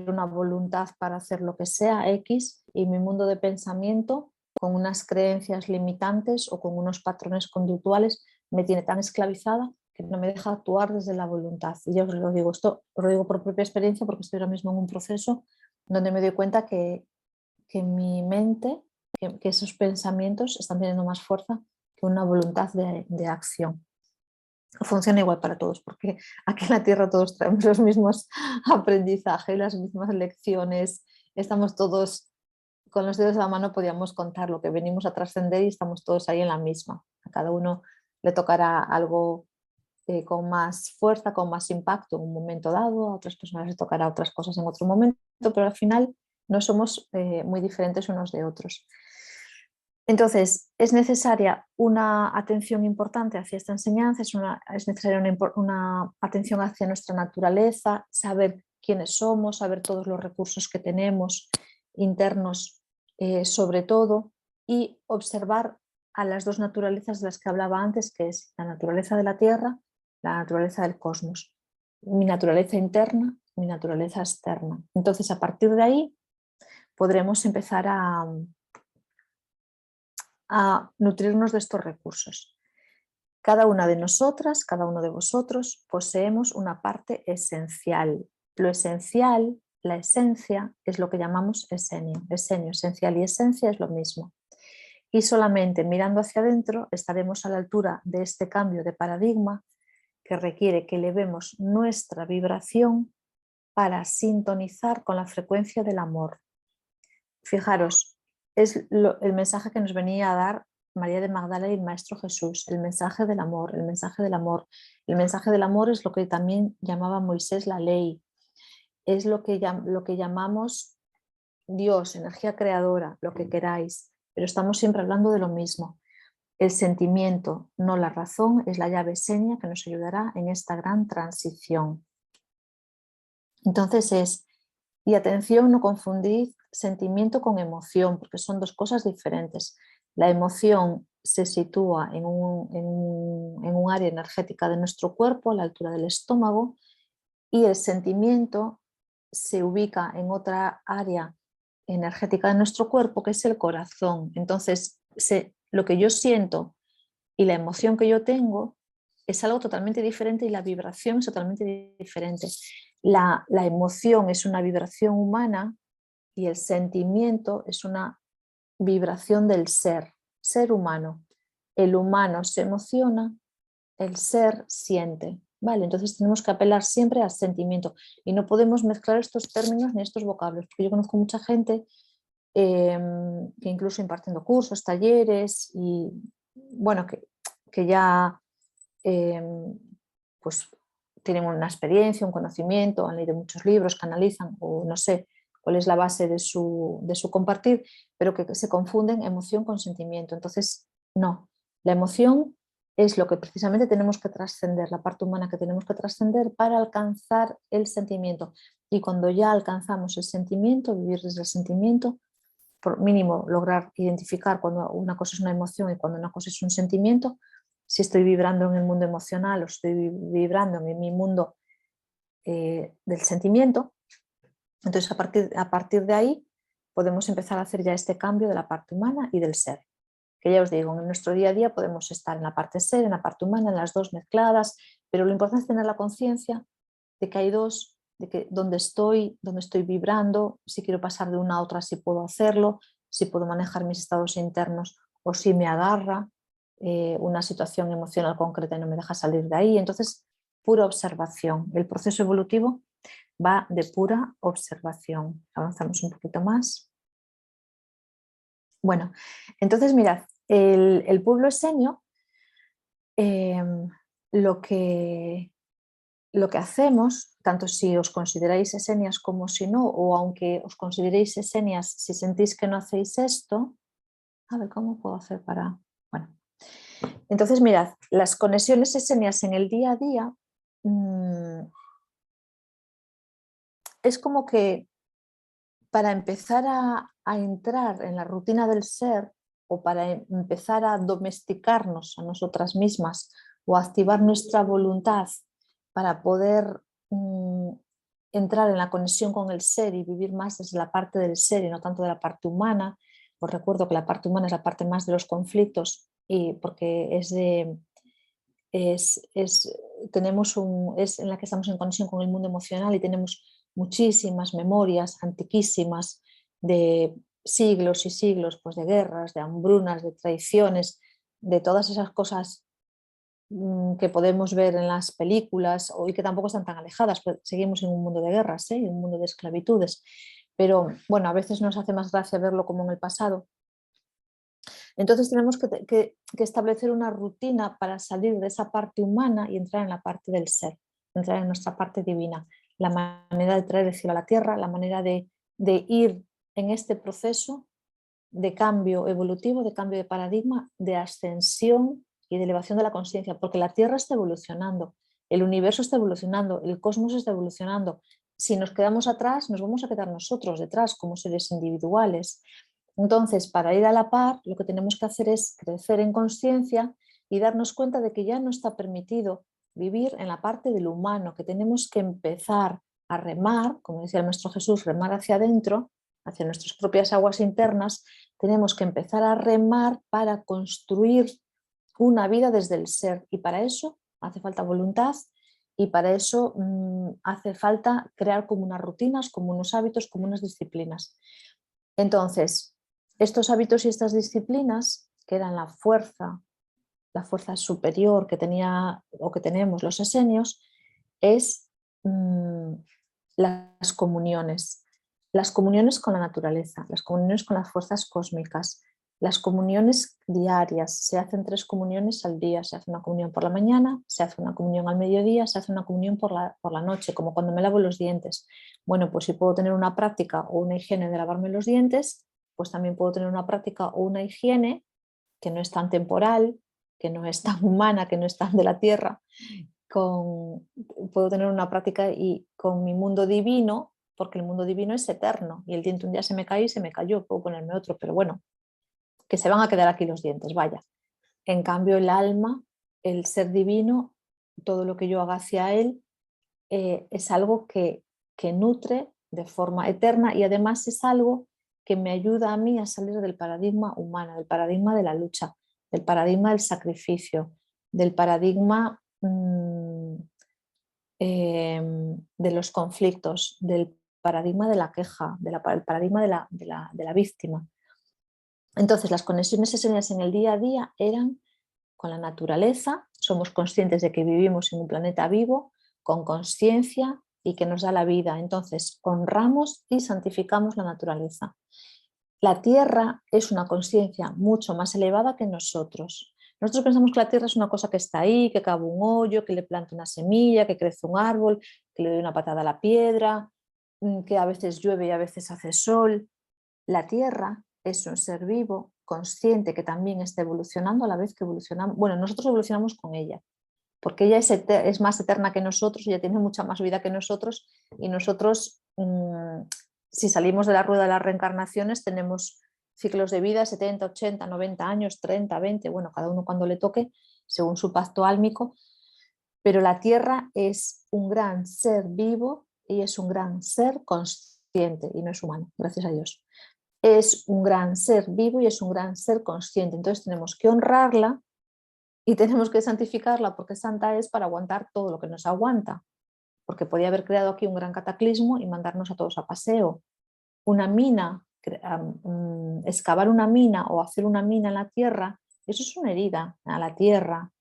una voluntad para hacer lo que sea X, y mi mundo de pensamiento con unas creencias limitantes o con unos patrones conductuales me tiene tan esclavizada que no me deja actuar desde la voluntad. Y yo os lo digo, esto os lo digo por propia experiencia porque estoy ahora mismo en un proceso donde me doy cuenta que mi mente, que esos pensamientos están teniendo más fuerza que una voluntad de acción. Funciona igual para todos, porque aquí en la Tierra todos traemos los mismos aprendizajes, las mismas lecciones, estamos todos con los dedos de la mano, podíamos contar lo que venimos a trascender y estamos todos ahí en la misma. A cada uno le tocará algo con más fuerza, con más impacto en un momento dado, a otras personas les tocará otras cosas en otro momento, pero al final no somos muy diferentes unos de otros. Entonces, es necesaria una atención importante hacia esta enseñanza, es necesaria una atención hacia nuestra naturaleza, saber quiénes somos, saber todos los recursos que tenemos internos sobre todo, y observar a las dos naturalezas de las que hablaba antes, que es la naturaleza de la Tierra, la naturaleza del cosmos, mi naturaleza interna, mi naturaleza externa. Entonces, a partir de ahí podremos empezar a nutrirnos de estos recursos. Cada una de nosotras, cada uno de vosotros, poseemos una parte esencial. Lo esencial, la esencia, es lo que llamamos esenio. Esenio, esencial y esencia es lo mismo. Y solamente mirando hacia adentro estaremos a la altura de este cambio de paradigma que requiere que elevemos nuestra vibración para sintonizar con la frecuencia del amor. Fijaros, es el mensaje que nos venía a dar María de Magdala y el Maestro Jesús, el mensaje del amor, el mensaje del amor. El mensaje del amor es lo que también llamaba Moisés la ley, es lo que llamamos Dios, energía creadora, lo que queráis, pero estamos siempre hablando de lo mismo. El sentimiento, no la razón, es la llave seña que nos ayudará en esta gran transición. Entonces y atención, no confundid sentimiento con emoción, porque son dos cosas diferentes. La emoción se sitúa en un área energética de nuestro cuerpo, a la altura del estómago, y el sentimiento se ubica en otra área energética de nuestro cuerpo, que es el corazón. Entonces, lo que yo siento y la emoción que yo tengo es algo totalmente diferente y la vibración es totalmente diferente. La emoción es una vibración humana y el sentimiento es una vibración del ser humano. El humano se emociona, el ser siente. Vale, entonces tenemos que apelar siempre al sentimiento y no podemos mezclar estos términos ni estos vocablos, porque yo conozco mucha gente que incluso impartiendo cursos, talleres y bueno, que ya pues tienen una experiencia, un conocimiento, han leído muchos libros, canalizan o no sé cuál es la base de su compartir, pero que se confunden emoción con sentimiento. Entonces, no, la emoción es lo que precisamente tenemos que trascender, la parte humana que tenemos que trascender para alcanzar el sentimiento. Y cuando ya alcanzamos el sentimiento, vivir desde el sentimiento, por mínimo lograr identificar cuando una cosa es una emoción y cuando una cosa es un sentimiento, si estoy vibrando en el mundo emocional o estoy vibrando en mi mundo del sentimiento, entonces a partir de ahí podemos empezar a hacer ya este cambio de la parte humana y del ser. Que ya os digo, en nuestro día a día podemos estar en la parte ser, en la parte humana, en las dos mezcladas, pero lo importante es tener la conciencia de que hay dos, de que donde estoy vibrando, si quiero pasar de una a otra, si puedo hacerlo, si puedo manejar mis estados internos o si me agarra una situación emocional concreta y no me deja salir de ahí. Entonces, pura observación. El proceso evolutivo va de pura observación. Avanzamos un poquito más. Bueno, entonces mirad, el pueblo esenio, eh, lo que hacemos, tanto si os consideráis esenias como si no, o aunque os consideréis esenias, si sentís que no hacéis esto, a ver, ¿cómo puedo hacer para...? Bueno, entonces mirad, las conexiones esenias en el día a día es como que para empezar a entrar en la rutina del ser o para empezar a domesticarnos a nosotras mismas o a activar nuestra voluntad para poder entrar en la conexión con el ser y vivir más desde la parte del ser y no tanto de la parte humana. Os recuerdo que la parte humana es la parte más de los conflictos y porque es en la que estamos en conexión con el mundo emocional y tenemos muchísimas memorias antiquísimas de siglos y siglos, pues de guerras, de hambrunas, de traiciones, de todas esas cosas que podemos ver en las películas y que tampoco están tan alejadas, pues seguimos en un mundo de guerras, en un mundo de esclavitudes, pero bueno, a veces nos hace más gracia verlo como en el pasado. Entonces tenemos que establecer una rutina para salir de esa parte humana y entrar en la parte del ser, entrar en nuestra parte divina, la manera de traer el cielo a la tierra, la manera de ir en este proceso de cambio evolutivo, de cambio de paradigma, de ascensión y de elevación de la conciencia, porque la Tierra está evolucionando, el universo está evolucionando, el cosmos está evolucionando. Si nos quedamos atrás, nos vamos a quedar nosotros detrás como seres individuales. Entonces, para ir a la par, lo que tenemos que hacer es crecer en conciencia y darnos cuenta de que ya no está permitido vivir en la parte del humano, que tenemos que empezar a remar, como decía el Maestro Jesús, remar hacia adentro, hacia nuestras propias aguas internas, tenemos que empezar a remar para construir una vida desde el ser y para eso hace falta voluntad y para eso hace falta crear como unas rutinas, como unos hábitos, como unas disciplinas. Entonces, estos hábitos y estas disciplinas, que eran la fuerza superior que tenía o que tenemos los esenios, es las comuniones. Las comuniones con la naturaleza, las comuniones con las fuerzas cósmicas, las comuniones diarias. Se hacen 3 comuniones al día. Se hace una comunión por la mañana, se hace una comunión al mediodía, se hace una comunión por la noche, como cuando me lavo los dientes. Bueno, pues si puedo tener una práctica o una higiene de lavarme los dientes, pues también puedo tener una práctica o una higiene que no es tan temporal, que no es tan humana, que no es tan de la tierra, puedo tener una práctica y con mi mundo divino, porque el mundo divino es eterno y el diente un día se me cae y se me cayó, puedo ponerme otro, pero bueno, que se van a quedar aquí los dientes, vaya. En cambio el alma, el ser divino, todo lo que yo haga hacia él es algo que nutre de forma eterna y además es algo que me ayuda a mí a salir del paradigma humano, del paradigma de la lucha, del paradigma del sacrificio, del paradigma de los conflictos, del paradigma de la queja, del paradigma de la víctima. Entonces, las conexiones esenias en el día a día eran con la naturaleza, somos conscientes de que vivimos en un planeta vivo, con conciencia y que nos da la vida. Entonces, honramos y santificamos la naturaleza. La Tierra es una conciencia mucho más elevada que nosotros. Nosotros pensamos que la Tierra es una cosa que está ahí, que cava un hoyo, que le planta una semilla, que crece un árbol, que le doy una patada a la piedra, que a veces llueve y a veces hace sol. La Tierra es un ser vivo, consciente, que también está evolucionando a la vez que evolucionamos. Bueno, nosotros evolucionamos con ella, porque ella es más eterna que nosotros, ella tiene mucha más vida que nosotros y nosotros, si salimos de la rueda de las reencarnaciones, tenemos ciclos de vida, 70, 80, 90 años, 30, 20, bueno, cada uno cuando le toque, según su pacto álmico, pero la Tierra es un gran ser vivo y es un gran ser consciente y no es humano, gracias a Dios. Es un gran ser vivo y es un gran ser consciente, entonces tenemos que honrarla y tenemos que santificarla porque santa es para aguantar todo lo que nos aguanta, porque podía haber creado aquí un gran cataclismo y mandarnos a todos a paseo. Una mina, excavar una mina o hacer una mina en la tierra, eso es una herida a la tierra.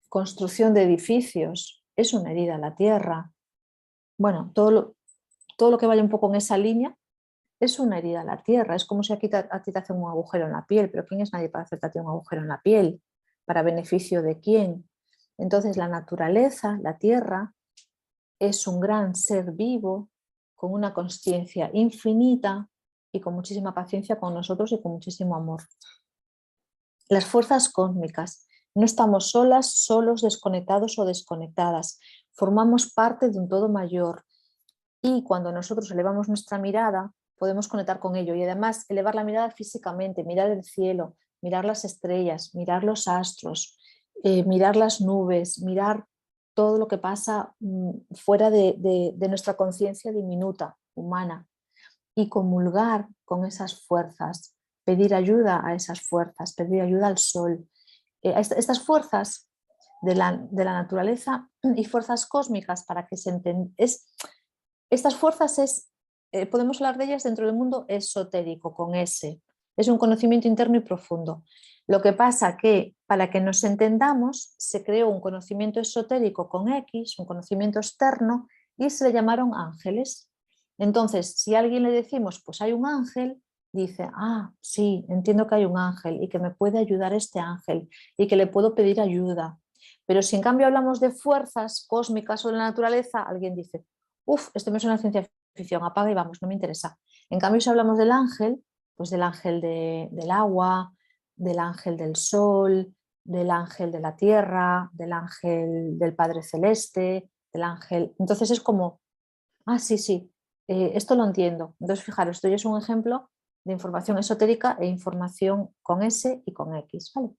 Construcción de edificios es una herida a la tierra. Bueno, todo lo que vaya un poco en esa línea es una herida a la tierra. Es como si aquí a ti te hacen un agujero en la piel, pero ¿quién es nadie para hacerte a ti un agujero en la piel? ¿Para beneficio de quién? Entonces la naturaleza, la tierra, es un gran ser vivo con una consciencia infinita y con muchísima paciencia con nosotros y con muchísimo amor. Las fuerzas cósmicas. No estamos solas, solos, desconectados o desconectadas. Formamos parte de un todo mayor y cuando nosotros elevamos nuestra mirada podemos conectar con ello y además elevar la mirada físicamente, mirar el cielo, mirar las estrellas, mirar los astros, mirar las nubes, mirar todo lo que pasa fuera de nuestra conciencia diminuta, humana, y comulgar con esas fuerzas, pedir ayuda a esas fuerzas, pedir ayuda al sol. Estas fuerzas de la naturaleza y fuerzas cósmicas para que se entienda. Estas fuerzas podemos hablar de ellas dentro del mundo esotérico, con S. Es un conocimiento interno y profundo. Lo que pasa que para que nos entendamos se creó un conocimiento esotérico con X, un conocimiento externo, y se le llamaron ángeles. Entonces, si a alguien le decimos, pues hay un ángel, dice, ah, sí, entiendo que hay un ángel y que me puede ayudar este ángel y que le puedo pedir ayuda. Pero si en cambio hablamos de fuerzas cósmicas o de la naturaleza, alguien dice, uf, esto me suena a ciencia ficción, apaga y vamos, no me interesa. En cambio, si hablamos del ángel, pues del ángel del agua, del ángel del sol, del ángel de la tierra, del ángel del Padre Celeste, del ángel... Entonces es como, ah, sí, sí, esto lo entiendo. Entonces, fijaros, esto ya es un ejemplo de información esotérica e información con S y con X. ¿Vale?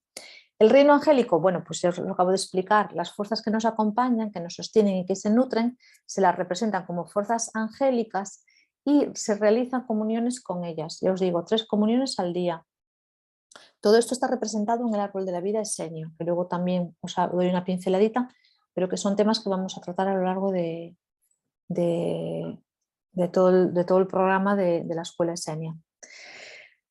El reino angélico, bueno, pues ya os lo acabo de explicar, las fuerzas que nos acompañan, que nos sostienen y que se nutren, se las representan como fuerzas angélicas y se realizan comuniones con ellas. Ya os digo, 3 comuniones al día. Todo esto está representado en el árbol de la vida esenio, que luego también os doy una pinceladita, pero que son temas que vamos a tratar a lo largo de todo el programa de la escuela esenia.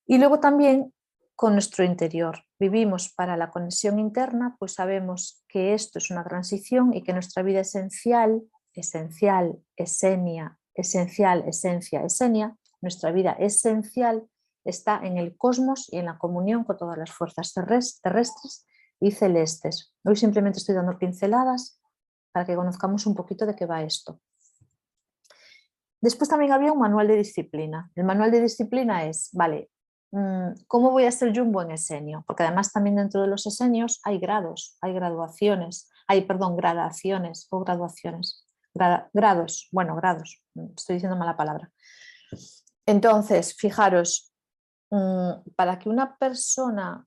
Y luego también con nuestro interior. Vivimos para la conexión interna, pues sabemos que esto es una transición y que nuestra vida esencial, esenia, esencial, esencia, esenia, nuestra vida esencial está en el cosmos y en la comunión con todas las fuerzas terrestres y celestes. Hoy simplemente estoy dando pinceladas para que conozcamos un poquito de qué va esto. Después también había un manual de disciplina. El manual de disciplina es, vale, ¿cómo voy a ser jumbo en esenio? Porque además también dentro de los esenios hay grados, hay graduaciones, gradaciones o graduaciones. Grados, bueno, grados, estoy diciendo mala palabra. Entonces, fijaros, para que una persona,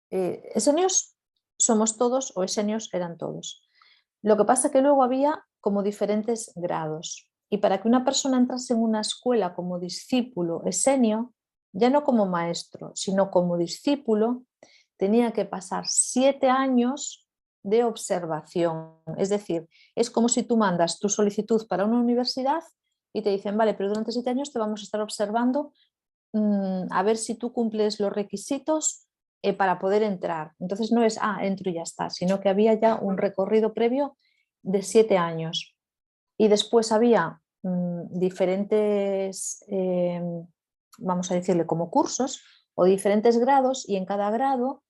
esenios somos todos o esenios eran todos. Lo que pasa es que luego había como diferentes grados. Y para que una persona entrase en una escuela como discípulo esenio, ya no como maestro, sino como discípulo, tenía que pasar 7 años de observación. Es decir, es como si tú mandas tu solicitud para una universidad y te dicen, vale, pero durante 7 años te vamos a estar observando a ver si tú cumples los requisitos para poder entrar. Entonces no es, entro y ya está, sino que había ya un recorrido previo de 7 años. Y después había diferentes, vamos a decirle como cursos o diferentes grados, y en cada grado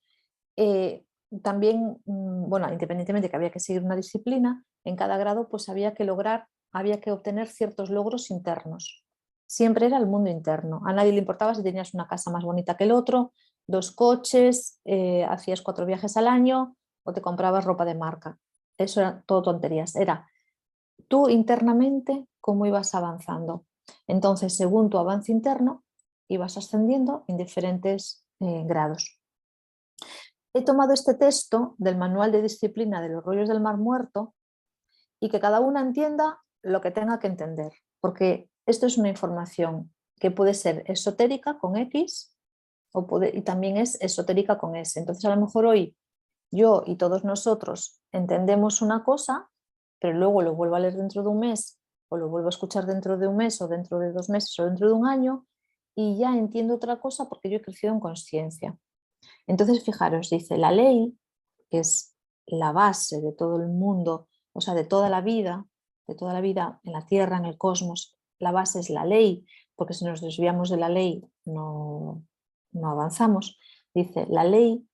también, bueno, independientemente que había que seguir una disciplina, en cada grado pues había que obtener ciertos logros internos. Siempre era el mundo interno. A nadie le importaba si tenías una casa más bonita que el otro, 2 coches, hacías 4 viajes al año o te comprabas ropa de marca. Eso era todo tonterías. Era tú internamente cómo ibas avanzando. Entonces, según tu avance interno, ibas ascendiendo en diferentes grados. He tomado este texto del Manual de Disciplina de los Rollos del Mar Muerto y que cada una entienda lo que tenga que entender, porque esto es una información que puede ser esotérica con X y también es esotérica con S. Entonces, a lo mejor hoy yo y todos nosotros entendemos una cosa, pero luego lo vuelvo a leer dentro de un mes, o lo vuelvo a escuchar dentro de un mes, o dentro de 2 meses, o dentro de un año, y ya entiendo otra cosa porque yo he crecido en conciencia. Entonces, fijaros, dice, la ley, que es la base de todo el mundo, o sea, de toda la vida en la Tierra, en el cosmos, la base es la ley, porque si nos desviamos de la ley no avanzamos. Dice, la ley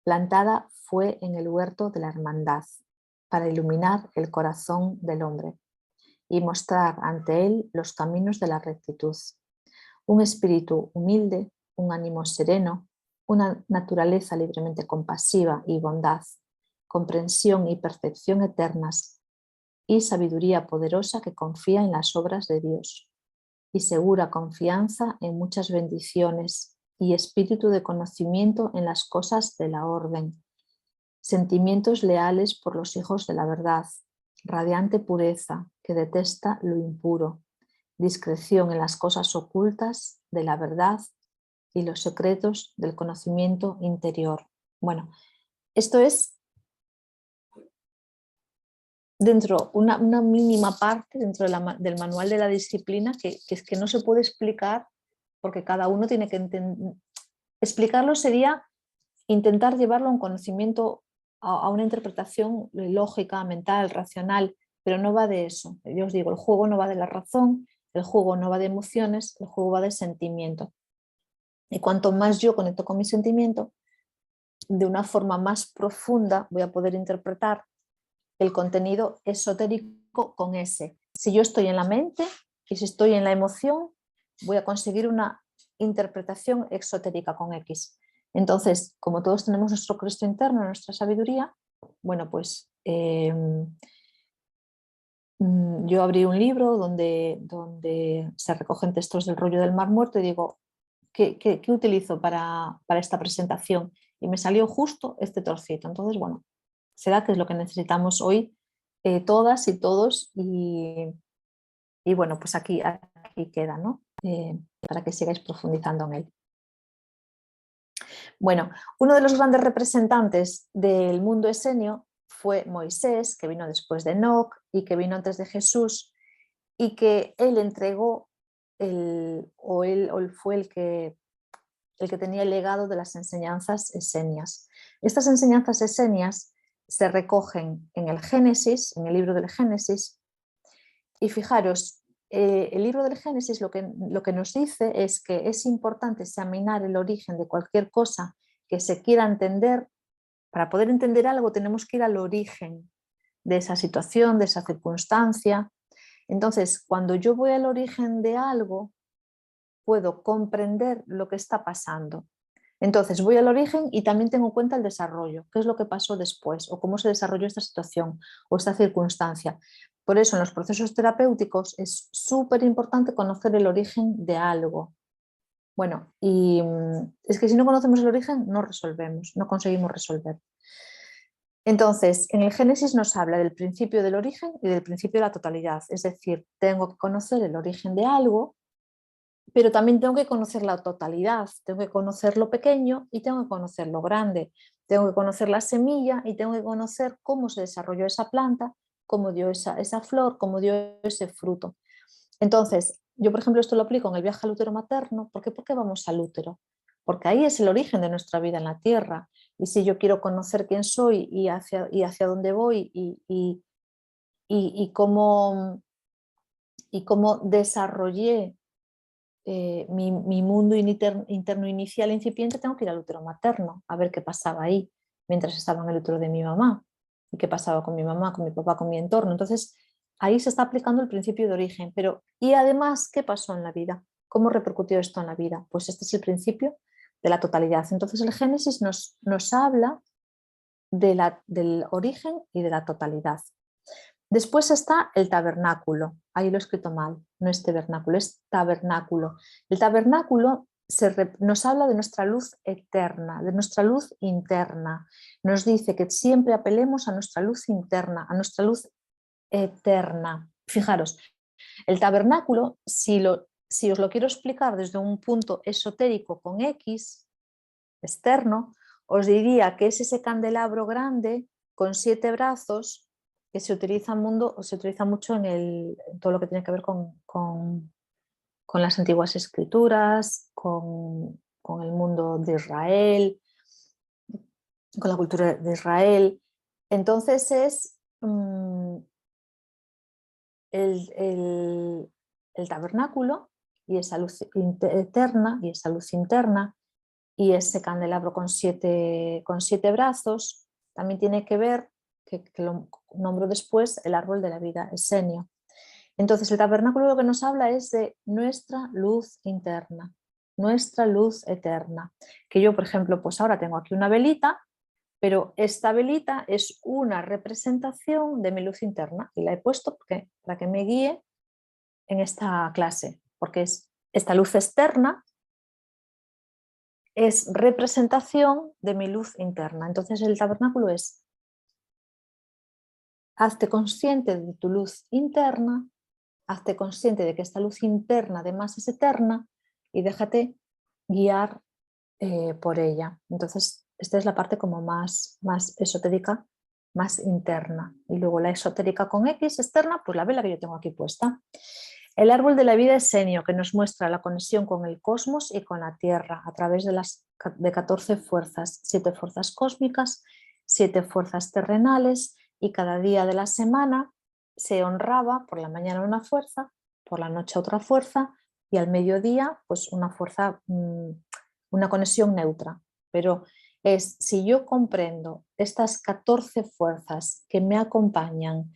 plantada fue en el huerto de la hermandad para iluminar el corazón del hombre y mostrar ante él los caminos de la rectitud. Un espíritu humilde, un ánimo sereno, una naturaleza libremente compasiva y bondad, comprensión y percepción eternas y sabiduría poderosa que confía en las obras de Dios y segura confianza en muchas bendiciones y espíritu de conocimiento en las cosas de la orden, sentimientos leales por los hijos de la verdad, radiante pureza que detesta lo impuro, discreción en las cosas ocultas de la verdad y los secretos del conocimiento interior. Bueno, esto es dentro, una mínima parte dentro del manual de la disciplina que es que no se puede explicar porque cada uno tiene que entender. Explicarlo sería intentar llevarlo a un conocimiento, a una interpretación lógica, mental, racional, pero no va de eso. Yo os digo, el juego no va de la razón, el juego no va de emociones, el juego va de sentimiento. Y cuanto más yo conecto con mi sentimiento, de una forma más profunda voy a poder interpretar el contenido esotérico con S. Si yo estoy en la mente y si estoy en la emoción, voy a conseguir una interpretación exotérica con X. Entonces, como todos tenemos nuestro Cristo interno, nuestra sabiduría, bueno, pues yo abrí un libro donde se recogen textos del rollo del Mar Muerto y digo, ¿qué utilizo para esta presentación? Y me salió justo este trocito. Entonces, bueno, será que es lo que necesitamos hoy todas y todos y bueno, pues aquí queda, ¿no? Para que sigáis profundizando en él. Bueno, uno de los grandes representantes del mundo esenio fue Moisés, que vino después de Enoc y que vino antes de Jesús, y que él entregó él fue el que tenía el legado de las enseñanzas esenias. Estas enseñanzas esenias se recogen en el Génesis, en el libro del Génesis, y fijaros, el libro del Génesis lo que nos dice es que es importante examinar el origen de cualquier cosa que se quiera entender. Para poder entender algo tenemos que ir al origen de esa situación, de esa circunstancia. Entonces, cuando yo voy al origen de algo, puedo comprender lo que está pasando. Entonces voy al origen y también tengo en cuenta el desarrollo, qué es lo que pasó después o cómo se desarrolló esta situación o esta circunstancia. Por eso en los procesos terapéuticos es súper importante conocer el origen de algo. Bueno, y es que si no conocemos el origen no resolvemos, no conseguimos resolver. Entonces, en el Génesis nos habla del principio del origen y del principio de la totalidad. Es decir, tengo que conocer el origen de algo, pero también tengo que conocer la totalidad. Tengo que conocer lo pequeño y tengo que conocer lo grande. Tengo que conocer la semilla y tengo que conocer cómo se desarrolló esa planta, cómo dio esa flor, cómo dio ese fruto. Entonces, yo por ejemplo esto lo aplico en el viaje al útero materno. ¿Por qué? Porque vamos al útero. Porque ahí es el origen de nuestra vida en la tierra. Y si yo quiero conocer quién soy y hacia dónde voy y cómo desarrollé mi mundo interno inicial incipiente, tengo que ir al útero materno a ver qué pasaba ahí mientras estaba en el útero de mi mamá y qué pasaba con mi mamá, con mi papá, con mi entorno. Entonces, ahí se está aplicando el principio de origen. Pero, y además, ¿qué pasó en la vida? ¿Cómo repercutió esto en la vida? Pues este es el principio de la totalidad. Entonces, el Génesis nos habla del origen y de la totalidad. Después está el tabernáculo, ahí lo he escrito mal, no es tabernáculo, es tabernáculo. El tabernáculo nos habla de nuestra luz eterna, de nuestra luz interna. Nos dice que siempre apelemos a nuestra luz interna, a nuestra luz eterna. Fijaros, el tabernáculo, si os lo quiero explicar desde un punto esotérico con X, externo, os diría que es ese candelabro grande con 7 brazos que se utiliza, se utiliza mucho en todo lo que tiene que ver con las antiguas escrituras, con el mundo de Israel, con la cultura de Israel. Entonces es el tabernáculo y esa luz eterna y esa luz interna y ese candelabro con siete brazos también tiene que ver, que lo nombro después, el árbol de la vida, Esenio. Entonces el tabernáculo lo que nos habla es de nuestra luz interna, nuestra luz eterna. Que yo, por ejemplo, pues ahora tengo aquí una velita, pero esta velita es una representación de mi luz interna y la he puesto para que me guíe en esta clase, porque es esta luz externa es representación de mi luz interna. Entonces el tabernáculo es: hazte consciente de tu luz interna, hazte consciente de que esta luz interna además es eterna y déjate guiar por ella. Entonces esta es la parte como más esotérica, más interna. Y luego la esotérica con X externa, pues la vela que yo tengo aquí puesta. El árbol de la vida es Senio, que nos muestra la conexión con el cosmos y con la Tierra a través de 14 fuerzas, 7 fuerzas cósmicas, 7 fuerzas terrenales, y cada día de la semana se honraba por la mañana una fuerza, por la noche otra fuerza y al mediodía pues una fuerza, una conexión neutra. Pero si yo comprendo estas 14 fuerzas que me acompañan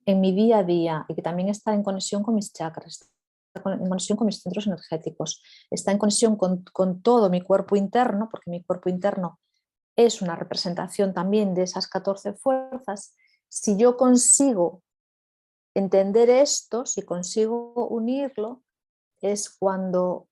en mi día a día y que también está en conexión con mis chakras, está en conexión con mis centros energéticos, está en conexión con todo mi cuerpo interno, porque mi cuerpo interno es una representación también de esas 14 fuerzas. Si yo consigo entender esto, si consigo unirlo, es cuando,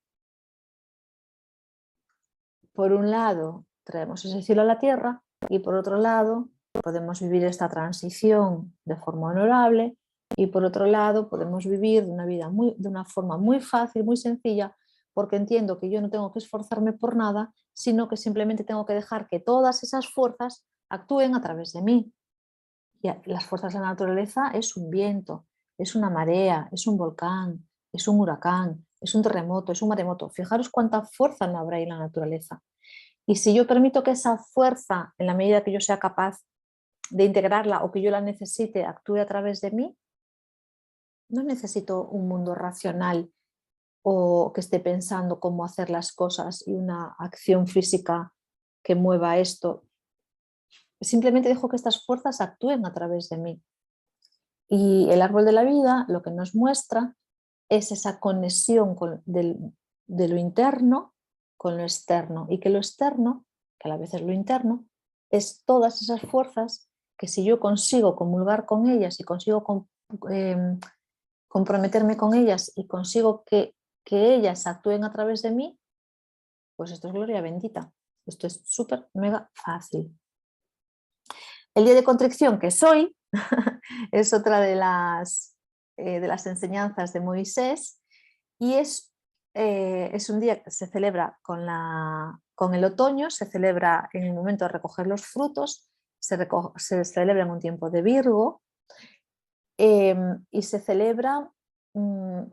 por un lado, traemos ese cielo a la tierra y por otro lado, podemos vivir esta transición de forma honorable y por otro lado, podemos vivir de una forma muy fácil, muy sencilla, porque entiendo que yo no tengo que esforzarme por nada, sino que simplemente tengo que dejar que todas esas fuerzas actúen a través de mí. Y las fuerzas de la naturaleza es un viento, es una marea, es un volcán, es un huracán, es un terremoto, es un maremoto. Fijaros cuánta fuerza no habrá en la naturaleza. Y si yo permito que esa fuerza, en la medida que yo sea capaz de integrarla o que yo la necesite, actúe a través de mí, no necesito un mundo racional o que esté pensando cómo hacer las cosas y una acción física que mueva esto. Simplemente dejo que estas fuerzas actúen a través de mí. Y el árbol de la vida lo que nos muestra es esa conexión de lo interno con lo externo, y que lo externo, que a la vez es lo interno, es todas esas fuerzas que si yo consigo comulgar con ellas y consigo comprometerme con ellas y consigo que ellas actúen a través de mí, pues esto es gloria bendita. Esto es súper, mega fácil. El día de contrición, que es hoy, es otra de las enseñanzas de Moisés, y es un día que se celebra con el otoño, se celebra en el momento de recoger los frutos, se celebra en un tiempo de Virgo, y se celebra,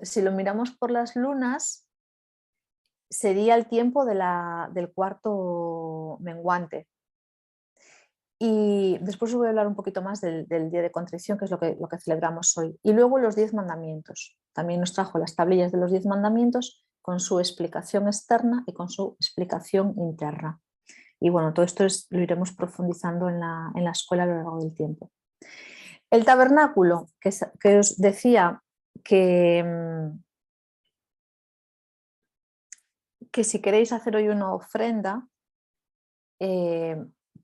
si lo miramos por las lunas, sería el tiempo del cuarto menguante. Y después os voy a hablar un poquito más del día de contrición, que es lo que celebramos hoy. Y luego los 10 mandamientos. También nos trajo las tablillas de los 10 mandamientos con su explicación externa y con su explicación interna. Y bueno, todo esto lo iremos profundizando en la escuela a lo largo del tiempo. El tabernáculo, que os decía que si queréis hacer hoy una ofrenda,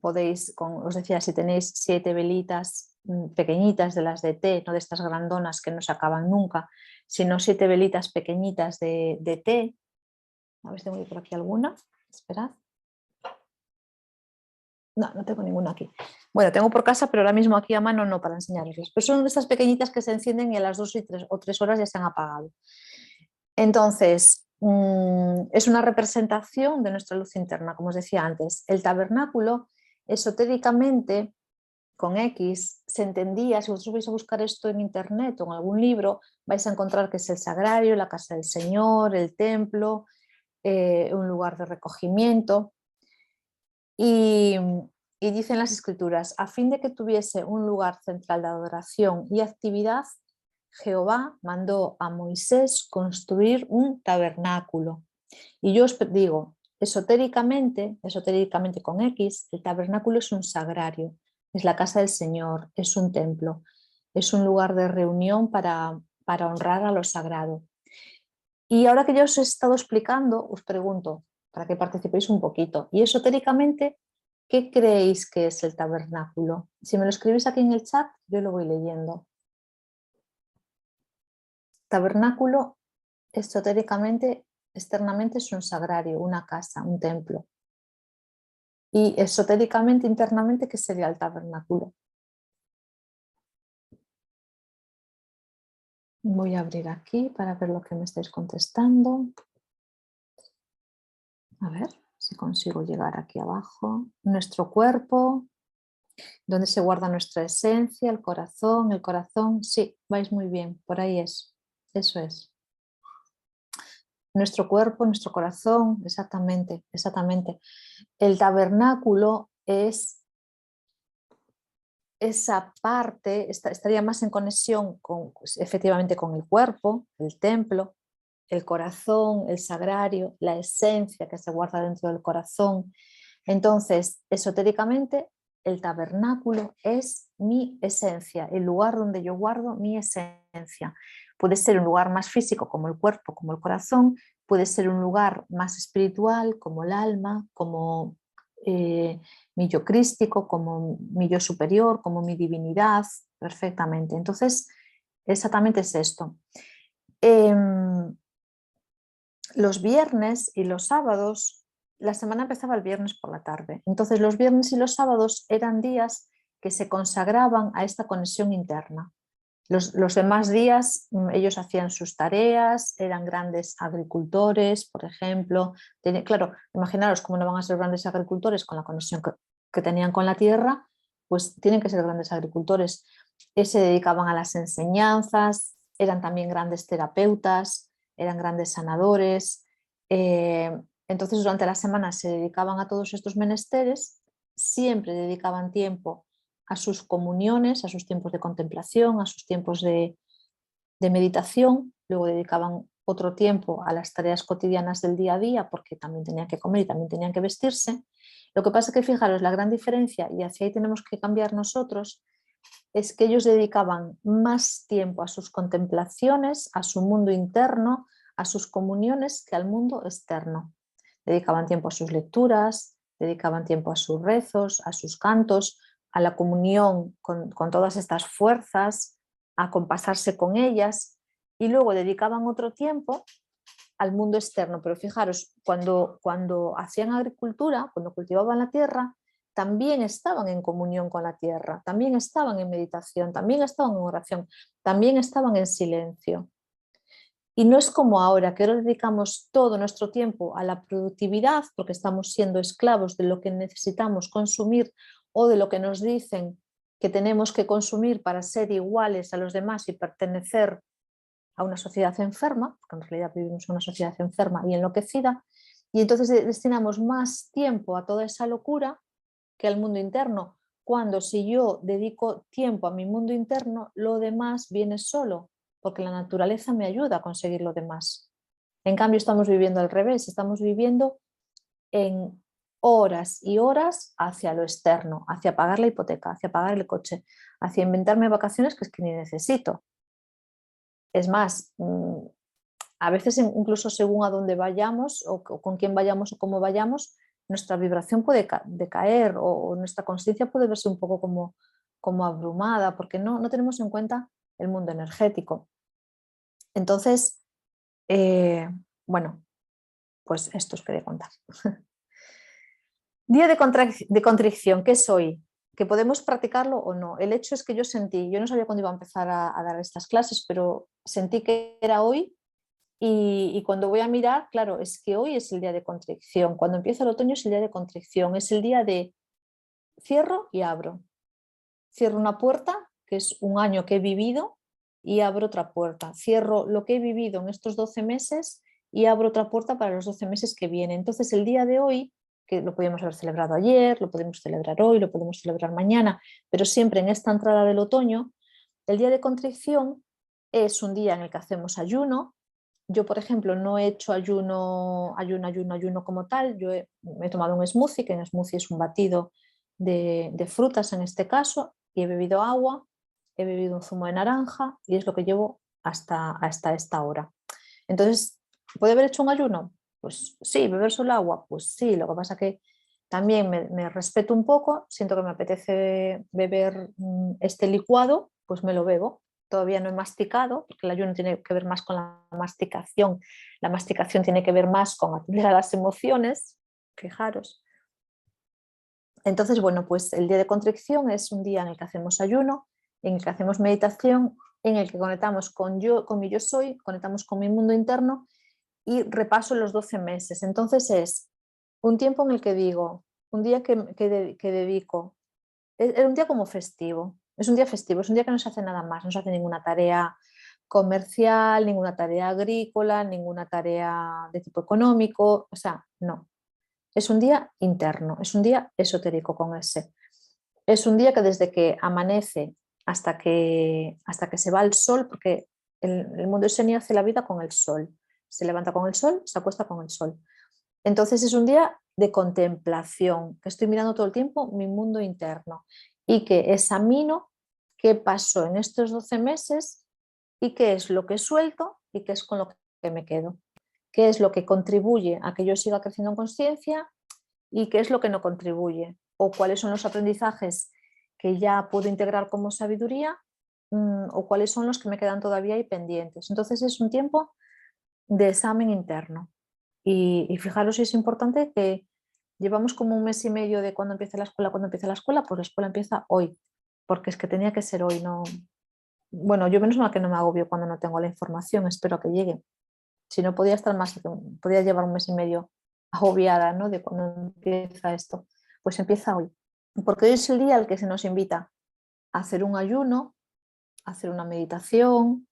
podéis, os decía, si tenéis 7 velitas pequeñitas de las de té, no de estas grandonas que no se acaban nunca, sino 7 velitas pequeñitas de té. A ver si tengo yo por aquí alguna. Esperad. No tengo ninguna aquí. Bueno, tengo por casa, pero ahora mismo aquí a mano no para enseñarles. Pero son de estas pequeñitas que se encienden y a las 2 o 3 horas ya se han apagado. Entonces, es una representación de nuestra luz interna, como os decía antes. El tabernáculo, esotéricamente, con X, se entendía, si vosotros vais a buscar esto en internet o en algún libro, vais a encontrar que es el sagrario, la casa del Señor, el templo, un lugar de recogimiento. Y dicen las escrituras, a fin de que tuviese un lugar central de adoración y actividad, Jehová mandó a Moisés construir un tabernáculo. Y yo os digo, esotéricamente con X, el tabernáculo es un sagrario, es la casa del Señor, es un templo, es un lugar de reunión para honrar a lo sagrado. Y ahora que yo os he estado explicando, os pregunto, para que participéis un poquito, y esotéricamente, ¿qué creéis que es el tabernáculo? Si me lo escribís aquí en el chat, yo lo voy leyendo. Tabernáculo, esotéricamente, externamente es un sagrario, una casa, un templo. Y esotéricamente, internamente, ¿qué sería el tabernáculo? Voy a abrir aquí para ver lo que me estáis contestando. A ver si consigo llegar aquí abajo. Nuestro cuerpo, donde se guarda nuestra esencia, el corazón, sí, vais muy bien, por ahí es, eso es. Nuestro cuerpo, nuestro corazón, exactamente. El tabernáculo es esa parte, estaría más en conexión con, pues, efectivamente con el cuerpo, el templo, el corazón, el sagrario, la esencia que se guarda dentro del corazón. Entonces, esotéricamente, el tabernáculo es mi esencia, el lugar donde yo guardo mi esencia. Puede ser un lugar más físico como el cuerpo, como el corazón, puede ser un lugar más espiritual como el alma, como mi yo crístico, como mi yo superior, como mi divinidad, perfectamente. Entonces, exactamente es esto. Los viernes y los sábados, la semana empezaba el viernes por la tarde, entonces los viernes y los sábados eran días que se consagraban a esta conexión interna. Los demás días ellos hacían sus tareas, eran grandes agricultores, por ejemplo. Claro, imaginaros cómo no van a ser grandes agricultores con la conexión que tenían con la tierra, pues tienen que ser grandes agricultores. Se dedicaban a las enseñanzas, eran también grandes terapeutas, eran grandes sanadores. Entonces durante la semana se dedicaban a todos estos menesteres, siempre dedicaban tiempo a sus comuniones, a sus tiempos de contemplación, a sus tiempos de meditación, luego dedicaban otro tiempo a las tareas cotidianas del día a día porque también tenían que comer y también tenían que vestirse. Lo que pasa es que fijaros, la gran diferencia, y hacia ahí tenemos que cambiar nosotros, es que ellos dedicaban más tiempo a sus contemplaciones, a su mundo interno, a sus comuniones que al mundo externo. Dedicaban tiempo a sus lecturas, dedicaban tiempo a sus rezos, a sus cantos, a la comunión con todas estas fuerzas, a compasarse con ellas, y luego dedicaban otro tiempo al mundo externo. Pero fijaros, cuando hacían agricultura, cuando cultivaban la tierra, también estaban en comunión con la tierra, también estaban en meditación, también estaban en oración, también estaban en silencio. Y no es como ahora, que ahora dedicamos todo nuestro tiempo a la productividad porque estamos siendo esclavos de lo que necesitamos consumir o de lo que nos dicen que tenemos que consumir para ser iguales a los demás y pertenecer a una sociedad enferma, porque en realidad vivimos en una sociedad enferma y enloquecida, y entonces destinamos más tiempo a toda esa locura que al mundo interno, cuando si yo dedico tiempo a mi mundo interno, lo demás viene solo, porque la naturaleza me ayuda a conseguir lo demás. En cambio, estamos viviendo al revés, estamos viviendo en horas y horas hacia lo externo, hacia pagar la hipoteca, hacia pagar el coche, hacia inventarme vacaciones que es que ni necesito. Es más, a veces incluso según a dónde vayamos o con quién vayamos o cómo vayamos, nuestra vibración puede decaer o nuestra conciencia puede verse un poco como abrumada porque no tenemos en cuenta el mundo energético. Entonces, bueno, pues esto os quería contar. Día de contrición, ¿qué es hoy? Que podemos practicarlo o no. El hecho es que yo no sabía cuándo iba a empezar a dar estas clases, pero sentí que era hoy. Y cuando voy a mirar, claro, es que hoy es el día de contrición. Cuando empieza el otoño es el día de contrición. Es el día de cierro y abro. Cierro una puerta, que es un año que he vivido, y abro otra puerta. Cierro lo que he vivido en estos 12 meses y abro otra puerta para los 12 meses que vienen. Entonces el día de hoy, que lo podíamos haber celebrado ayer, lo podemos celebrar hoy, lo podemos celebrar mañana, pero siempre en esta entrada del otoño, el día de contrición es un día en el que hacemos ayuno. Yo, por ejemplo, no he hecho ayuno como tal. Me he tomado un smoothie, que un smoothie es un batido de frutas en este caso, y he bebido agua, he bebido un zumo de naranja y es lo que llevo hasta esta hora. Entonces, ¿puede haber hecho un ayuno? Pues sí. ¿Beber solo agua? Pues sí. Lo que pasa que también me respeto un poco, siento que me apetece beber este licuado, pues me lo bebo. Todavía no he masticado, porque el ayuno tiene que ver más con la masticación. La masticación tiene que ver más con atender a las emociones, fijaros. Entonces, bueno, pues el día de contrición es un día en el que hacemos ayuno, en el que hacemos meditación, en el que conectamos con mi yo soy, conectamos con mi mundo interno y repaso los 12 meses. Entonces es un tiempo en el que digo, un día que dedico, es un día como festivo, es un día festivo, es un día que no se hace nada más, no se hace ninguna tarea comercial, ninguna tarea agrícola, ninguna tarea de tipo económico, o sea, no. Es un día interno, es un día esotérico con ese. Es un día que desde que amanece hasta que se va el sol, porque el mundo eseni hace la vida con el sol. Se levanta con el sol, se acuesta con el sol. Entonces es un día de contemplación, que estoy mirando todo el tiempo mi mundo interno y que examino qué pasó en estos 12 meses y qué es lo que suelto y qué es con lo que me quedo. Qué es lo que contribuye a que yo siga creciendo en conciencia y qué es lo que no contribuye, o cuáles son los aprendizajes que ya puedo integrar como sabiduría, o cuáles son los que me quedan todavía ahí pendientes. Entonces es un tiempo de examen interno. Y fijaros si es importante que llevamos como un mes y medio de cuando empieza la escuela, pues la escuela empieza hoy, porque es que tenía que ser hoy. No, bueno, yo menos mal que no me agobio cuando no tengo la información, espero que llegue. Si no, podía estar más, podía llevar un mes y medio agobiada, ¿no? De cuando empieza esto. Pues empieza hoy, porque hoy es el día al que se nos invita a hacer un ayuno, a hacer una meditación,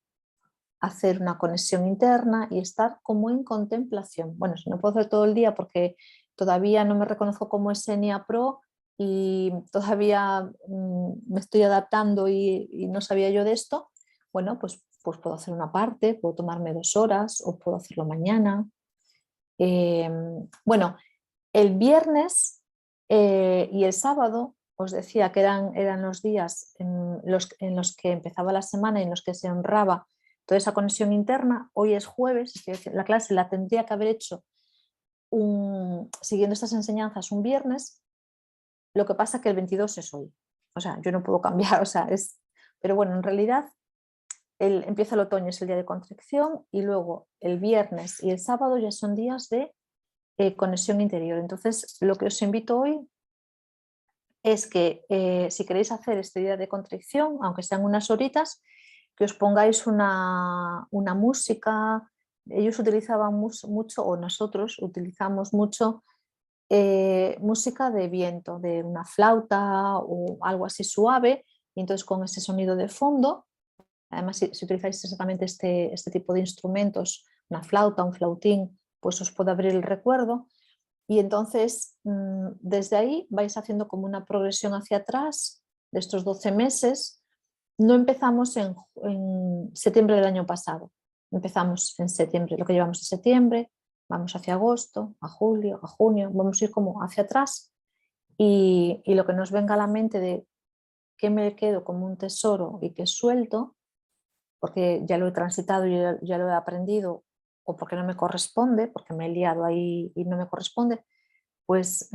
a hacer una conexión interna y estar como en contemplación. Bueno, si no puedo hacer todo el día porque todavía no me reconozco como Xenia Pro y todavía me estoy adaptando y no sabía yo de esto, bueno, pues puedo hacer una parte, puedo tomarme 2 horas o puedo hacerlo mañana. Bueno, el viernes y el sábado os decía que eran los días en los que empezaba la semana y en los que se honraba toda esa conexión interna. Hoy es jueves, es decir, la clase la tendría que haber hecho siguiendo estas enseñanzas un viernes, lo que pasa que el 22 es hoy. O sea, yo no puedo cambiar, o sea, pero bueno, en realidad empieza el otoño, es el día de contrición y luego el viernes y el sábado ya son días de conexión interior. Entonces, lo que os invito hoy es que si queréis hacer este día de contrición, aunque sean unas horitas, que os pongáis una música. Ellos utilizaban mucho, o nosotros utilizamos mucho, música de viento, de una flauta o algo así suave, y entonces con ese sonido de fondo, además si utilizáis exactamente este tipo de instrumentos, una flauta, un flautín, pues os puede abrir el recuerdo. Y entonces, desde ahí vais haciendo como una progresión hacia atrás de estos 12 meses. No empezamos en septiembre del año pasado, empezamos en septiembre, lo que llevamos de septiembre, vamos hacia agosto, a julio, a junio, vamos a ir como hacia atrás, y lo que nos venga a la mente de qué me quedo como un tesoro y qué suelto, porque ya lo he transitado y ya lo he aprendido, o porque no me corresponde, porque me he liado ahí y no me corresponde, pues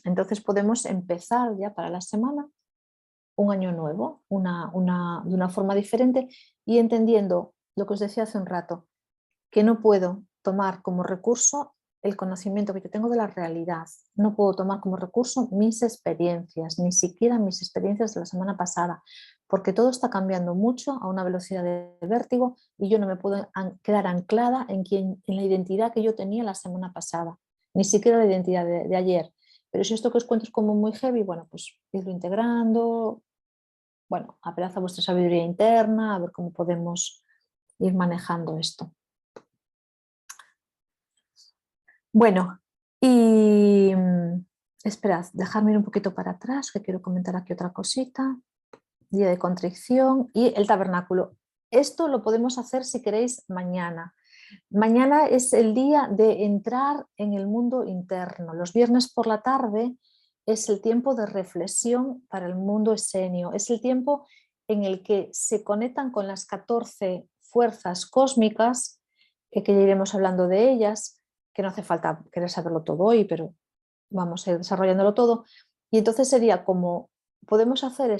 entonces podemos empezar ya para la semana un año nuevo, de una forma diferente, y entendiendo lo que os decía hace un rato, que no puedo tomar como recurso el conocimiento que yo tengo de la realidad, no puedo tomar como recurso mis experiencias, ni siquiera mis experiencias de la semana pasada, porque todo está cambiando mucho a una velocidad de vértigo y yo no me puedo quedar anclada en la identidad que yo tenía la semana pasada, ni siquiera la identidad de ayer. Pero si esto que os cuento es como muy heavy, bueno, pues irlo integrando, bueno, apelad a vuestra sabiduría interna, a ver cómo podemos ir manejando esto. Bueno, y esperad, dejadme ir un poquito para atrás, que quiero comentar aquí otra cosita. Día de contrición y el tabernáculo. Esto lo podemos hacer si queréis mañana. Mañana es el día de entrar en el mundo interno. Los viernes por la tarde es el tiempo de reflexión para el mundo esenio. Es el tiempo en el que se conectan con las 14 fuerzas cósmicas, que ya iremos hablando de ellas, que no hace falta querer saberlo todo hoy, pero vamos a ir desarrollándolo todo. Y entonces sería como podemos hacer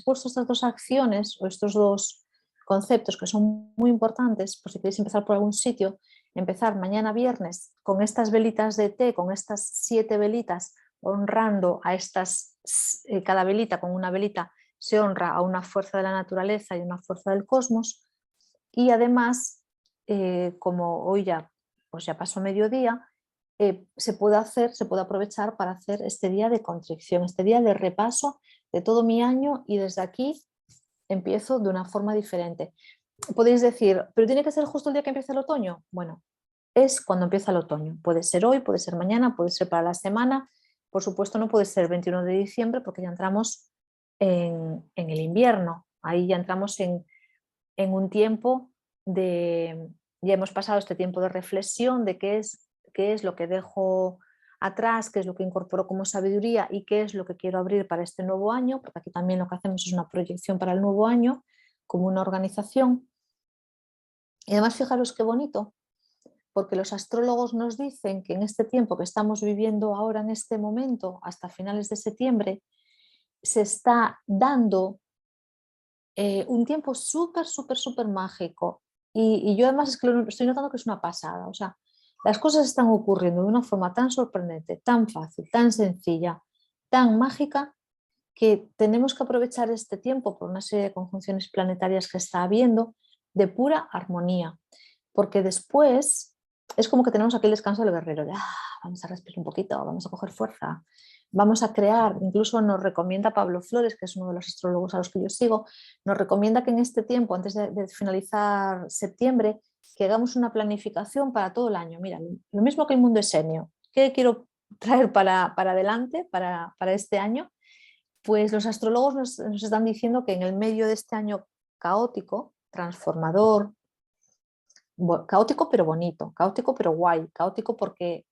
puesto estas dos acciones o estos dos conceptos que son muy importantes, por si queréis empezar por algún sitio, empezar mañana viernes con estas velitas de té, con estas 7 velitas, honrando a estas, cada velita con una velita se honra a una fuerza de la naturaleza y una fuerza del cosmos, y además, como hoy ya, pues ya pasó mediodía, se puede aprovechar para hacer este día de contrición, este día de repaso de todo mi año, y desde aquí empiezo de una forma diferente. Podéis decir, ¿pero tiene que ser justo el día que empieza el otoño? Bueno, es cuando empieza el otoño. Puede ser hoy, puede ser mañana, puede ser para la semana. Por supuesto, no puede ser el 21 de diciembre porque ya entramos en el invierno. Ahí ya entramos en un tiempo de, ya hemos pasado este tiempo de reflexión de qué es lo que dejo atrás, qué es lo que incorporo como sabiduría y qué es lo que quiero abrir para este nuevo año, porque aquí también lo que hacemos es una proyección para el nuevo año, como una organización. Y además fijaros qué bonito, porque los astrólogos nos dicen que en este tiempo que estamos viviendo ahora, en este momento, hasta finales de septiembre, se está dando un tiempo súper, súper, súper mágico. Y yo además es que lo estoy notando que es una pasada. O sea, las cosas están ocurriendo de una forma tan sorprendente, tan fácil, tan sencilla, tan mágica, que tenemos que aprovechar este tiempo por una serie de conjunciones planetarias que está habiendo de pura armonía. Porque después es como que tenemos aquí el descanso del guerrero. Ya, vamos a respirar un poquito, vamos a coger fuerza, vamos a crear. Incluso nos recomienda Pablo Flores, que es uno de los astrólogos a los que yo sigo, nos recomienda que en este tiempo, antes de finalizar septiembre, que hagamos una planificación para todo el año. Mira, lo mismo que el mundo esenio. ¿Qué quiero traer para adelante, para este año? Pues los astrólogos nos están diciendo que en el medio de este año caótico, transformador, caótico pero bonito, caótico pero guay, caótico porque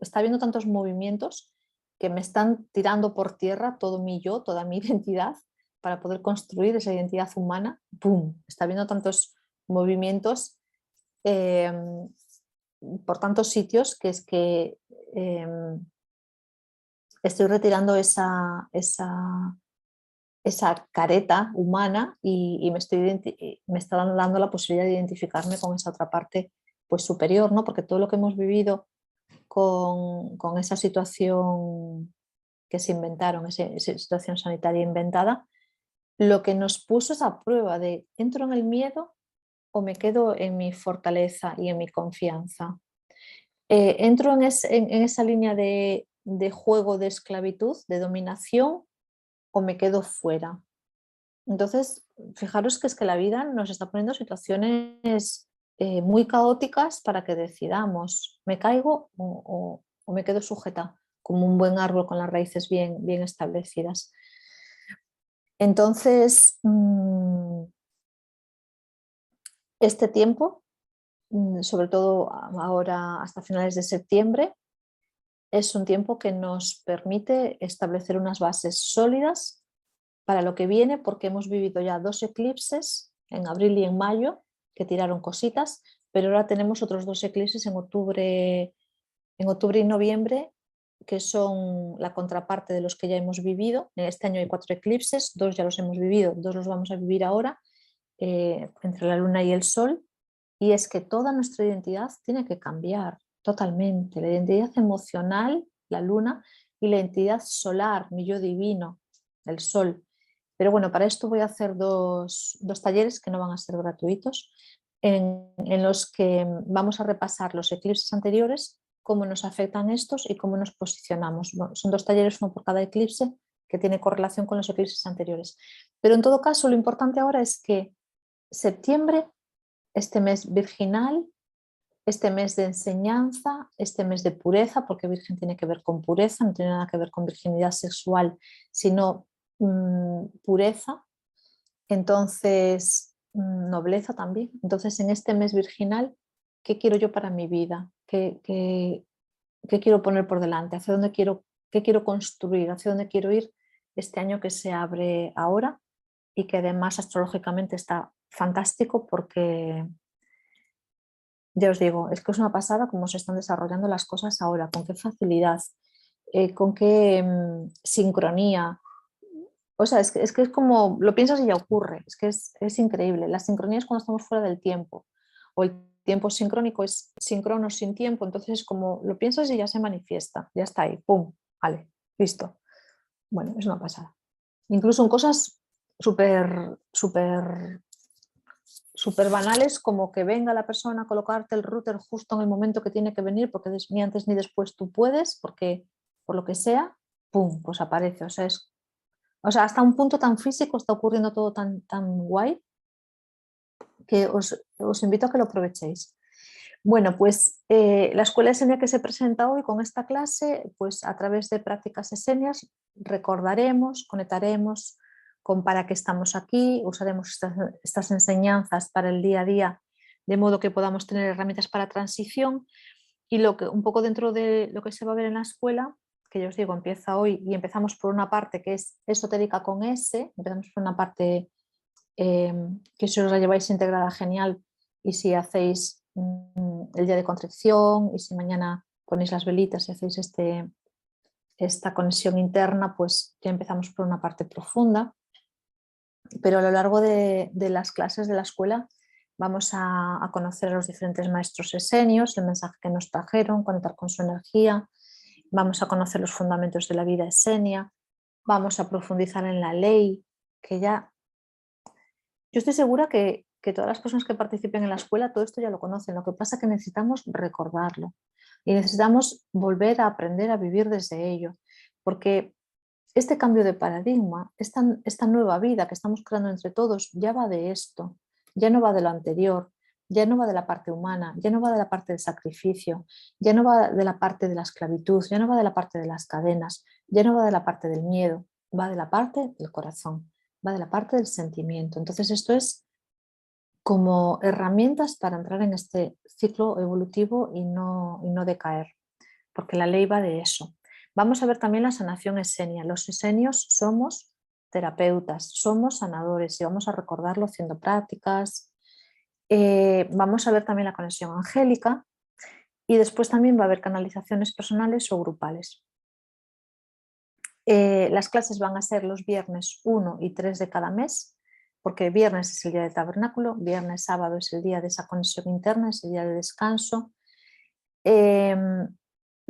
está habiendo tantos movimientos que me están tirando por tierra todo mi yo, toda mi identidad, para poder construir esa identidad humana. ¡Pum! Está habiendo tantos movimientos eh, por tantos sitios que es que estoy retirando esa careta humana y me está dando la posibilidad de identificarme con esa otra parte pues superior, ¿no? Porque todo lo que hemos vivido con esa situación que se inventaron, esa situación sanitaria inventada, lo que nos puso es a prueba de ¿entro en el miedo o me quedo en mi fortaleza y en mi confianza? ¿Entro en esa línea de juego de esclavitud, de dominación, o me quedo fuera? Entonces, fijaros que es que la vida nos está poniendo situaciones muy caóticas para que decidamos, ¿me caigo o me quedo sujeta como un buen árbol con las raíces bien establecidas? Entonces, este tiempo, sobre todo ahora hasta finales de septiembre, es un tiempo que nos permite establecer unas bases sólidas para lo que viene, porque hemos vivido ya 2 eclipses en abril y en mayo que tiraron cositas, pero ahora tenemos otros 2 eclipses en octubre y noviembre, que son la contraparte de los que ya hemos vivido. En este año hay 4 eclipses, 2 ya los hemos vivido, 2 los vamos a vivir ahora, entre la luna y el sol, y es que toda nuestra identidad tiene que cambiar totalmente. La identidad emocional, la luna, y la identidad solar, mi yo divino, el sol. Pero bueno, para esto voy a hacer dos talleres que no van a ser gratuitos, en los que vamos a repasar los eclipses anteriores, cómo nos afectan estos y cómo nos posicionamos. Bueno, son 2 talleres, uno por cada eclipse, que tiene correlación con los eclipses anteriores. Pero en todo caso, lo importante ahora es que septiembre, este mes virginal, este mes de enseñanza, este mes de pureza, porque virgen tiene que ver con pureza, no tiene nada que ver con virginidad sexual, sino pureza, entonces nobleza también. Entonces, en este mes virginal, ¿qué quiero yo para mi vida? ¿Qué quiero poner por delante? ¿Hacia dónde qué quiero construir? ¿Hacia dónde quiero ir este año que se abre ahora? Y que además astrológicamente está fantástico porque, ya os digo, es que es una pasada cómo se están desarrollando las cosas ahora, con qué facilidad, con qué sincronía. O sea, es que es como, lo piensas y ya ocurre, es que es increíble. La sincronía es cuando estamos fuera del tiempo, o el tiempo sincrónico es síncrono sin tiempo, entonces es como lo piensas y ya se manifiesta, ya está ahí, pum, vale, listo. Bueno, es una pasada. Incluso en cosas súper súper banales, como que venga la persona a colocarte el router justo en el momento que tiene que venir, porque ni antes ni después tú puedes, porque por lo que sea, pum, pues aparece. O sea, hasta un punto tan físico está ocurriendo todo tan guay que os invito a que lo aprovechéis. Bueno, pues la escuela esenia que se presenta hoy con esta clase, pues a través de prácticas esenias recordaremos, conectaremos con para qué estamos aquí, usaremos estas enseñanzas para el día a día, de modo que podamos tener herramientas para transición, y un poco dentro de lo que se va a ver en la escuela, que ya os digo, empieza hoy y empezamos por una parte que es esotérica con S, empezamos por una parte que si os la lleváis integrada genial, y si hacéis el día de contrición y si mañana ponéis las velitas y hacéis esta conexión interna, pues ya empezamos por una parte profunda, pero a lo largo de las clases de la escuela vamos a conocer a los diferentes maestros esenios, el mensaje que nos trajeron, conectar con su energía, vamos a conocer los fundamentos de la vida esenia, vamos a profundizar en la ley, que ya yo estoy segura que todas las personas que participen en la escuela todo esto ya lo conocen, lo que pasa es que necesitamos recordarlo y necesitamos volver a aprender a vivir desde ello, porque este cambio de paradigma, esta nueva vida que estamos creando entre todos ya va de esto, ya no va de lo anterior, ya no va de la parte humana, ya no va de la parte del sacrificio, ya no va de la parte de la esclavitud, ya no va de la parte de las cadenas, ya no va de la parte del miedo, va de la parte del corazón, va de la parte del sentimiento. Entonces esto es como herramientas para entrar en este ciclo evolutivo y no decaer, porque la ley va de eso. Vamos a ver también la sanación esenia. Los esenios somos terapeutas, somos sanadores y vamos a recordarlo haciendo prácticas. Vamos a ver también la conexión angélica y después también va a haber canalizaciones personales o grupales. Las clases van a ser los viernes 1 y 3 de cada mes, porque viernes es el día del tabernáculo, viernes, sábado es el día de esa conexión interna, es el día de descanso.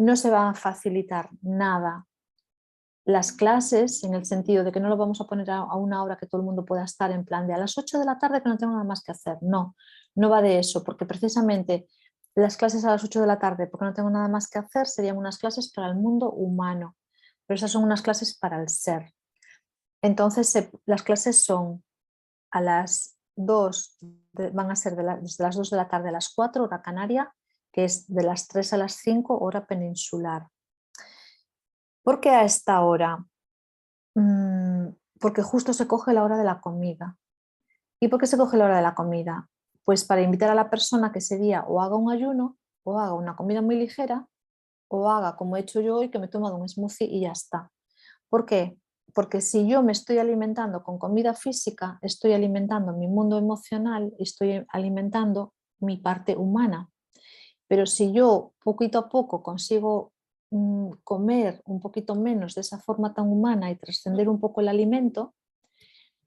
No se va a facilitar nada las clases, en el sentido de que no lo vamos a poner a una hora que todo el mundo pueda estar en plan de a las 8 de la tarde que no tengo nada más que hacer. No, no va de eso, porque precisamente las clases a las 8 de la tarde, porque no tengo nada más que hacer, serían unas clases para el mundo humano, pero esas son unas clases para el ser. Entonces, las clases son a las 2, van a ser desde las 2 de la tarde a las 4, hora canaria, que es de las 3 a las 5, hora peninsular. ¿Por qué a esta hora? Porque justo se coge la hora de la comida. ¿Y por qué se coge la hora de la comida? Pues para invitar a la persona que ese día o haga un ayuno, o haga una comida muy ligera, o haga como he hecho yo hoy, que me he tomado un smoothie y ya está. ¿Por qué? Porque si yo me estoy alimentando con comida física, estoy alimentando mi mundo emocional, estoy alimentando mi parte humana. Pero si yo poquito a poco consigo comer un poquito menos de esa forma tan humana y trascender un poco el alimento,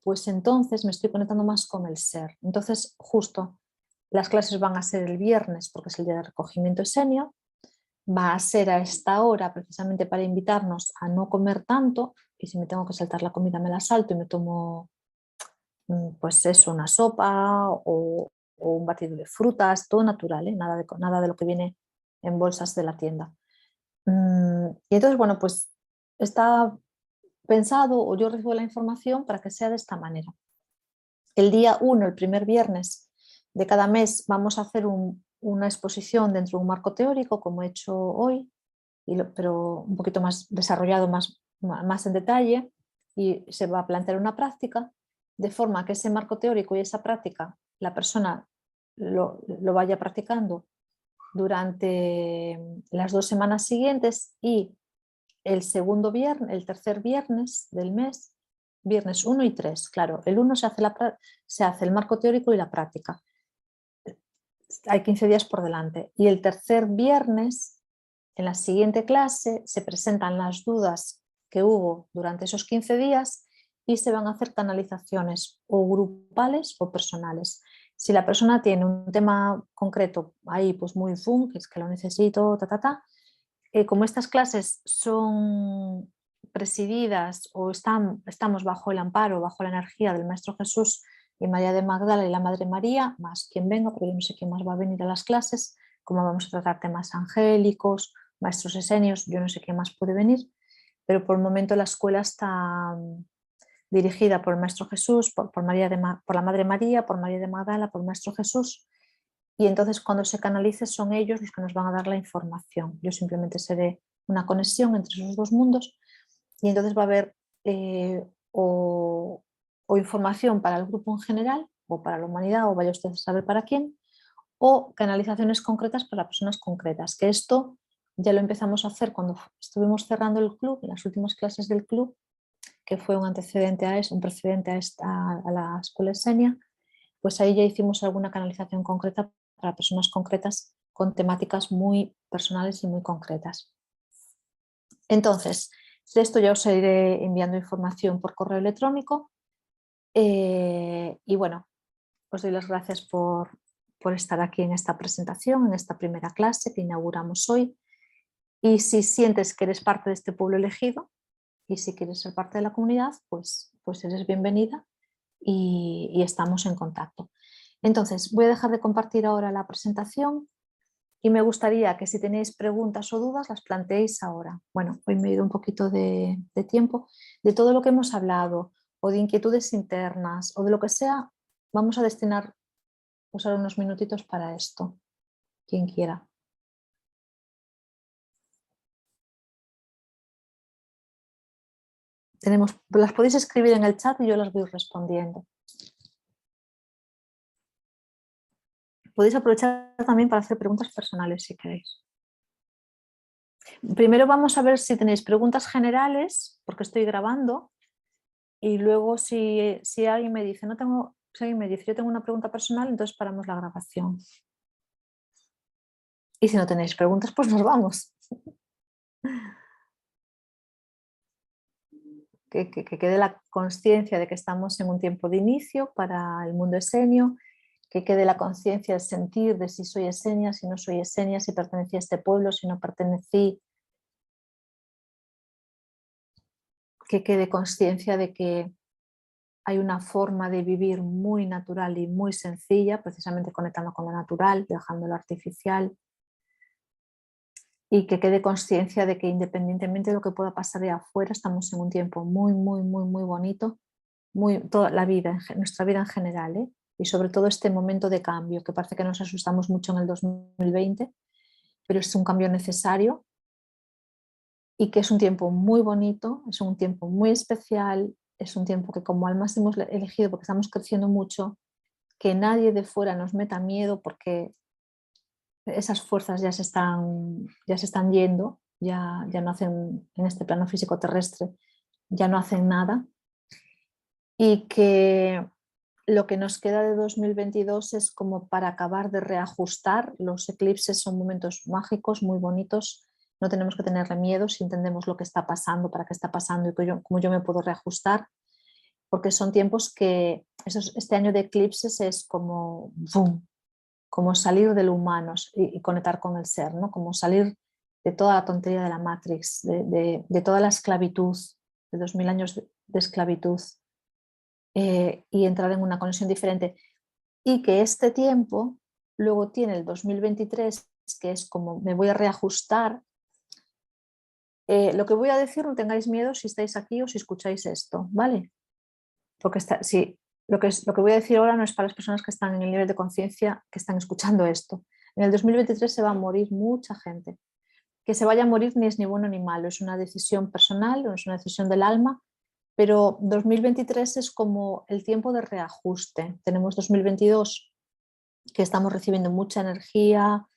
pues entonces me estoy conectando más con el ser. Entonces, justo las clases van a ser el viernes porque es el día de recogimiento essénio, va a ser a esta hora precisamente para invitarnos a no comer tanto, y si me tengo que saltar la comida me la salto y me tomo pues eso, una sopa o un batido de frutas, todo natural, ¿eh? Nada de lo que viene en bolsas de la tienda. Y entonces, bueno, pues está pensado, o yo recibo la información para que sea de esta manera. El día 1, el primer viernes de cada mes, vamos a hacer una exposición dentro de un marco teórico, como he hecho hoy, pero un poquito más desarrollado, más en detalle, y se va a plantear una práctica, de forma que ese marco teórico y esa práctica la persona lo vaya practicando durante las 2 semanas siguientes, y el tercer viernes del mes, viernes 1 y 3, claro, el 1 se hace el marco teórico y la práctica, hay 15 días por delante, y el tercer viernes, en la siguiente clase, se presentan las dudas que hubo durante esos 15 días y se van a hacer canalizaciones o grupales o personales. Si la persona tiene un tema concreto ahí, pues muy que es que lo necesito, como estas clases son presididas o estamos bajo el amparo, bajo la energía del Maestro Jesús y María de Magdala y la Madre María, más quien venga, porque yo no sé quién más va a venir a las clases, como vamos a tratar temas angélicos, maestros esenios, yo no sé quién más puede venir, pero por el momento la escuela está dirigida por el Maestro Jesús, por la Madre María, por María de Magdala, por el Maestro Jesús, y entonces cuando se canalice son ellos los que nos van a dar la información. Yo simplemente seré una conexión entre esos dos mundos, y entonces va a haber o información para el grupo en general o para la humanidad, o vaya usted a saber para quién, o canalizaciones concretas para personas concretas, que esto ya lo empezamos a hacer cuando estuvimos cerrando el club, en las últimas clases del club, que fue un precedente a la escuela Esenia, pues ahí ya hicimos alguna canalización concreta para personas concretas con temáticas muy personales y muy concretas. Entonces, de esto ya os iré enviando información por correo electrónico, y bueno, os doy las gracias por estar aquí en esta presentación, en esta primera clase que inauguramos hoy, y si sientes que eres parte de este pueblo elegido y si quieres ser parte de la comunidad, pues eres bienvenida y estamos en contacto. Entonces, voy a dejar de compartir ahora la presentación y me gustaría que si tenéis preguntas o dudas las planteéis ahora. Bueno, hoy me he ido un poquito de tiempo. De todo lo que hemos hablado o de inquietudes internas o de lo que sea, vamos a usar unos minutitos para esto, quien quiera. Las podéis escribir en el chat y yo las voy respondiendo. Podéis aprovechar también para hacer preguntas personales si queréis. Primero vamos a ver si tenéis preguntas generales, porque estoy grabando, y luego si alguien me dice, si alguien me dice, yo tengo una pregunta personal, entonces paramos la grabación. Y si no tenéis preguntas, pues nos vamos. Que quede la conciencia de que estamos en un tiempo de inicio para el mundo esenio, que quede la conciencia, el sentir de si soy esenia, si no soy esenia, si pertenecí a este pueblo, si no pertenecí. que quede conciencia de que hay una forma de vivir muy natural y muy sencilla, precisamente conectando con lo natural, dejando lo artificial, y que quede conciencia de que independientemente de lo que pueda pasar de afuera, estamos en un tiempo muy, muy, muy, muy bonito, toda la vida, nuestra vida en general, ¿eh? Y sobre todo este momento de cambio, que parece que nos asustamos mucho en el 2020, pero es un cambio necesario y que es un tiempo muy bonito, es un tiempo muy especial, es un tiempo que como almas hemos elegido porque estamos creciendo mucho, que nadie de fuera nos meta miedo porque esas fuerzas ya se están yendo, ya no hacen en este plano físico terrestre, ya no hacen nada, y que lo que nos queda de 2022 es como para acabar de reajustar. Los eclipses son momentos mágicos, muy bonitos, no tenemos que tenerle miedo si entendemos lo que está pasando, para qué está pasando y cómo yo me puedo reajustar, porque son tiempos que este año de eclipses es como boom, como salir del humano y conectar con el ser, ¿no? Como salir de toda la tontería de la Matrix, de toda la esclavitud, de 2000 años de esclavitud, y entrar en una conexión diferente. Y que este tiempo luego tiene el 2023, que es como me voy a reajustar. Lo que voy a decir, no tengáis miedo si estáis aquí o si escucháis esto, ¿vale? Porque sí, lo que voy a decir ahora no es para las personas que están en el nivel de conciencia que están escuchando esto. En el 2023 se va a morir mucha gente. Que se vaya a morir ni es ni bueno ni malo, es una decisión personal, es una decisión del alma, pero 2023 es como el tiempo de reajuste. Tenemos 2022 que estamos recibiendo mucha energía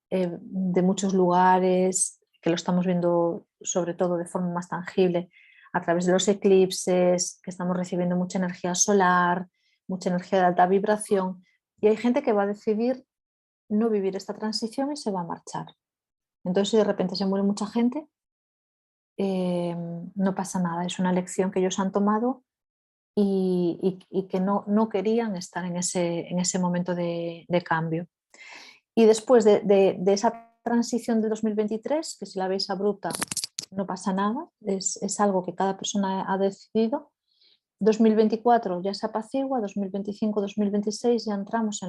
de muchos lugares, que lo estamos viendo sobre todo de forma más tangible a través de los eclipses, que estamos recibiendo mucha energía solar, mucha energía de alta vibración, y hay gente que va a decidir no vivir esta transición y se va a marchar. Entonces, si de repente se muere mucha gente, no pasa nada, es una elección que ellos han tomado y que no querían estar en ese momento de cambio. Y después de esa transición de 2023, que si la veis abrupta, no pasa nada, es algo que cada persona ha decidido. 2024 ya se apacigua, 2025, 2026 ya entramos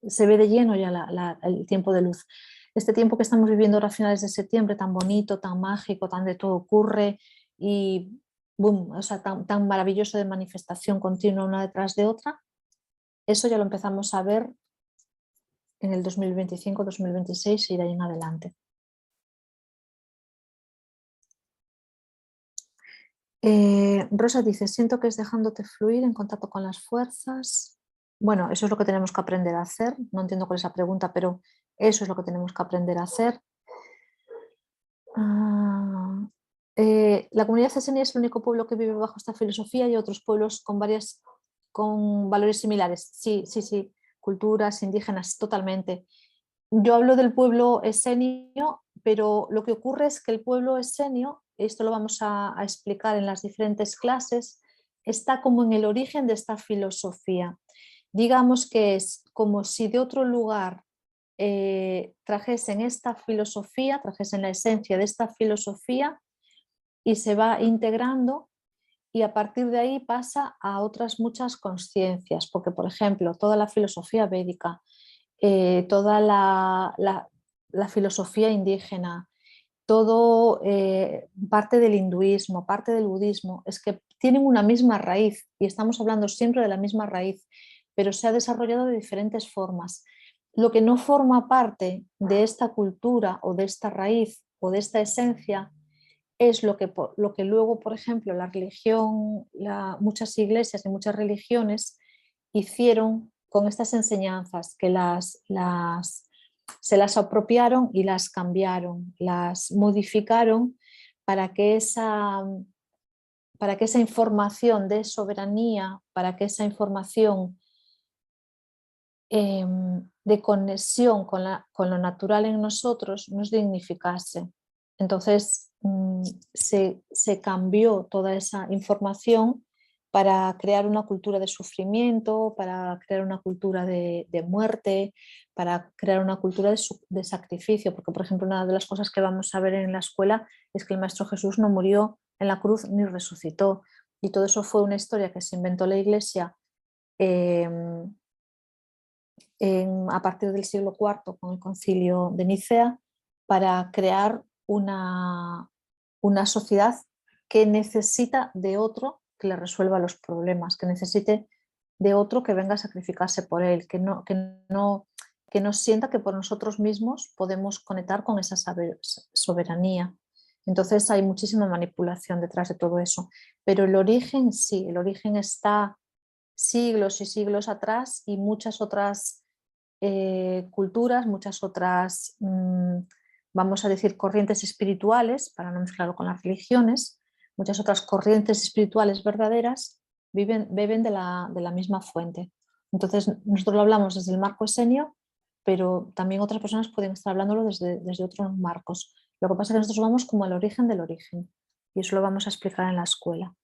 se ve de lleno ya el tiempo de luz. Este tiempo que estamos viviendo ahora a finales de septiembre, tan bonito, tan mágico, tan de todo ocurre y boom, o sea, tan maravilloso de manifestación continua una detrás de otra, eso ya lo empezamos a ver en el 2025, 2026 y de ahí en adelante. Rosa dice, siento que es dejándote fluir en contacto con las fuerzas. Bueno, eso es lo que tenemos que aprender a hacer. No entiendo cuál es la pregunta, pero eso es lo que tenemos que aprender a hacer. La comunidad esenia es el único pueblo que vive bajo esta filosofía y otros pueblos con valores similares. Sí, sí, sí, culturas indígenas, totalmente. Yo hablo del pueblo esenio, pero lo que ocurre es que el pueblo esenio, esto lo vamos a explicar en las diferentes clases, está como en el origen de esta filosofía. Digamos que es como si de otro lugar trajesen esta filosofía, trajesen la esencia de esta filosofía y se va integrando y a partir de ahí pasa a otras muchas conciencias, porque por ejemplo toda la filosofía védica, toda la filosofía indígena, todo parte del hinduismo, parte del budismo, es que tienen una misma raíz y estamos hablando siempre de la misma raíz, pero se ha desarrollado de diferentes formas. Lo que no forma parte de esta cultura o de esta raíz o de esta esencia es lo que luego, por ejemplo, la religión, muchas iglesias y muchas religiones hicieron con estas enseñanzas, que se las apropiaron y las cambiaron, las modificaron para que para que esa información de soberanía, para que esa información de conexión con lo natural en nosotros nos dignificase. Entonces se cambió toda esa información para crear una cultura de sufrimiento, para crear una cultura de muerte, para crear una cultura de sacrificio, porque por ejemplo una de las cosas que vamos a ver en la escuela es que el Maestro Jesús no murió en la cruz ni resucitó. Y todo eso fue una historia que se inventó la Iglesia a partir del siglo IV con el concilio de Nicea para crear una sociedad que necesita de otro que le resuelva los problemas, que necesite de otro que venga a sacrificarse por él, que no sienta que por nosotros mismos podemos conectar con esa soberanía. Entonces hay muchísima manipulación detrás de todo eso, pero el origen sí, el origen está siglos y siglos atrás y muchas otras culturas, muchas otras, vamos a decir, corrientes espirituales, para no mezclarlo con las religiones, muchas otras corrientes espirituales verdaderas beben de la misma fuente. Entonces nosotros lo hablamos desde el marco esenio, pero también otras personas pueden estar hablándolo desde otros marcos. Lo que pasa es que nosotros vamos como al origen del origen y eso lo vamos a explicar en la escuela.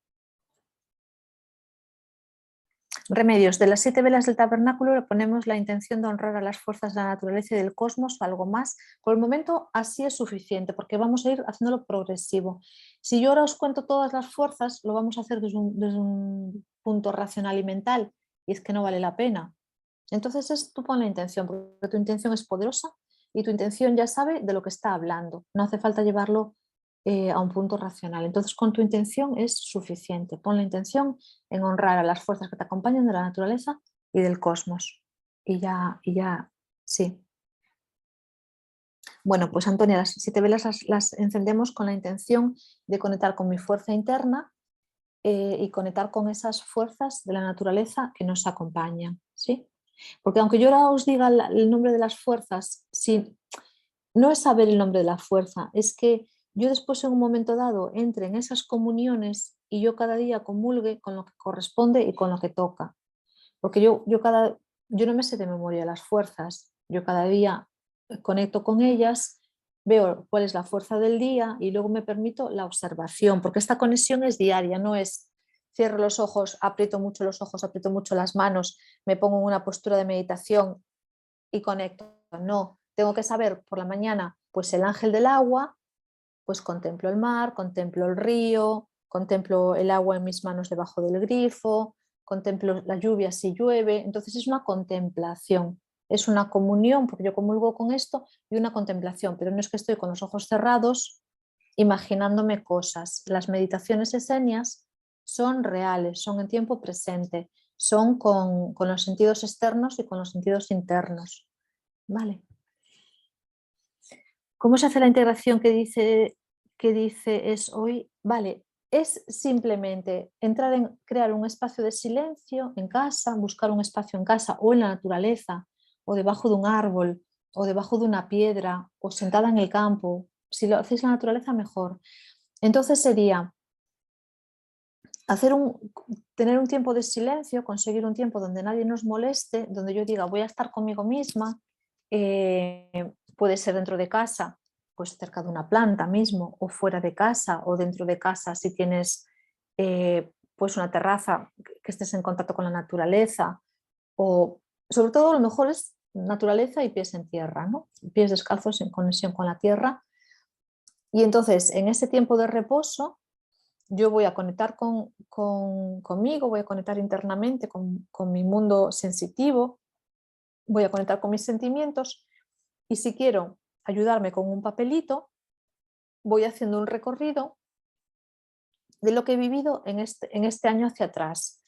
Remedios. De las 7 velas del tabernáculo le ponemos la intención de honrar a las fuerzas de la naturaleza y del cosmos o algo más. Por el momento así es suficiente porque vamos a ir haciéndolo progresivo. Si yo ahora os cuento todas las fuerzas, lo vamos a hacer desde un punto racional y mental y es que no vale la pena. Entonces tú pon la intención porque tu intención es poderosa y tu intención ya sabe de lo que está hablando. No hace falta llevarlo a un punto racional. Entonces con tu intención es suficiente. Pon la intención en honrar a las fuerzas que te acompañan de la naturaleza y del cosmos. Y ya, sí. Bueno, pues Antonia, las 7 velas las encendemos con la intención de conectar con mi fuerza interna y conectar con esas fuerzas de la naturaleza que nos acompañan, ¿sí? Porque aunque yo ahora os diga el nombre de las fuerzas, sí, no es saber el nombre de la fuerza, es que yo después en un momento dado entre en esas comuniones y yo cada día comulgue con lo que corresponde y con lo que toca. Porque yo no me sé de memoria las fuerzas, yo cada día conecto con ellas, veo cuál es la fuerza del día y luego me permito la observación, porque esta conexión es diaria, no es cierro los ojos, aprieto mucho los ojos, aprieto mucho las manos, me pongo en una postura de meditación y conecto. No, tengo que saber por la mañana, pues el ángel del agua, pues contemplo el mar, contemplo el río, contemplo el agua en mis manos debajo del grifo, contemplo la lluvia si llueve. Entonces es una contemplación, es una comunión, porque yo comulgo con esto, y una contemplación, pero no es que estoy con los ojos cerrados imaginándome cosas. Las meditaciones esenias son reales, son en tiempo presente, son con los sentidos externos y con los sentidos internos. Vale. ¿Cómo se hace la integración que dice es hoy? Vale, es simplemente entrar en crear un espacio de silencio en casa, buscar un espacio en casa o en la naturaleza, o debajo de un árbol, o debajo de una piedra, o sentada en el campo. Si lo hacéis en la naturaleza, mejor. Entonces sería tener un tiempo de silencio, conseguir un tiempo donde nadie nos moleste, donde yo diga voy a estar conmigo misma, puede ser dentro de casa, pues cerca de una planta mismo, o fuera de casa, o dentro de casa si tienes pues una terraza, que estés en contacto con la naturaleza, o sobre todo lo mejor es naturaleza y pies en tierra, ¿no? Pies descalzos en conexión con la tierra. Y entonces en ese tiempo de reposo yo voy a conectar conmigo, voy a conectar internamente con mi mundo sensitivo, voy a conectar con mis sentimientos y si quiero ayudarme con un papelito, voy haciendo un recorrido de lo que he vivido en este año hacia atrás.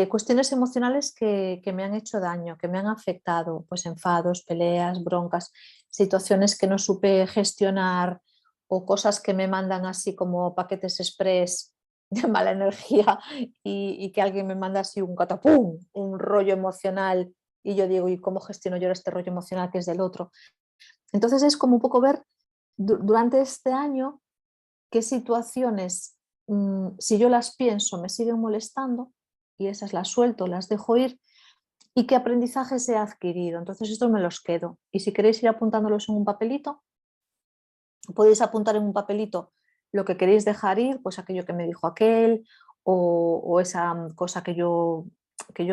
Cuestiones emocionales que me han hecho daño, que me han afectado, pues enfados, peleas, broncas, situaciones que no supe gestionar o cosas que me mandan así como paquetes express de mala energía y que alguien me manda así un catapum, un rollo emocional y yo digo, ¿y cómo gestiono yo este rollo emocional que es del otro? Entonces es como un poco ver durante este año qué situaciones, si yo las pienso, me siguen molestando y esas las suelto, las dejo ir y qué aprendizajes he adquirido. Entonces estos me los quedo. Y si queréis ir apuntándolos en un papelito, podéis apuntar en un papelito lo que queréis dejar ir, pues aquello que me dijo aquel o esa cosa que yo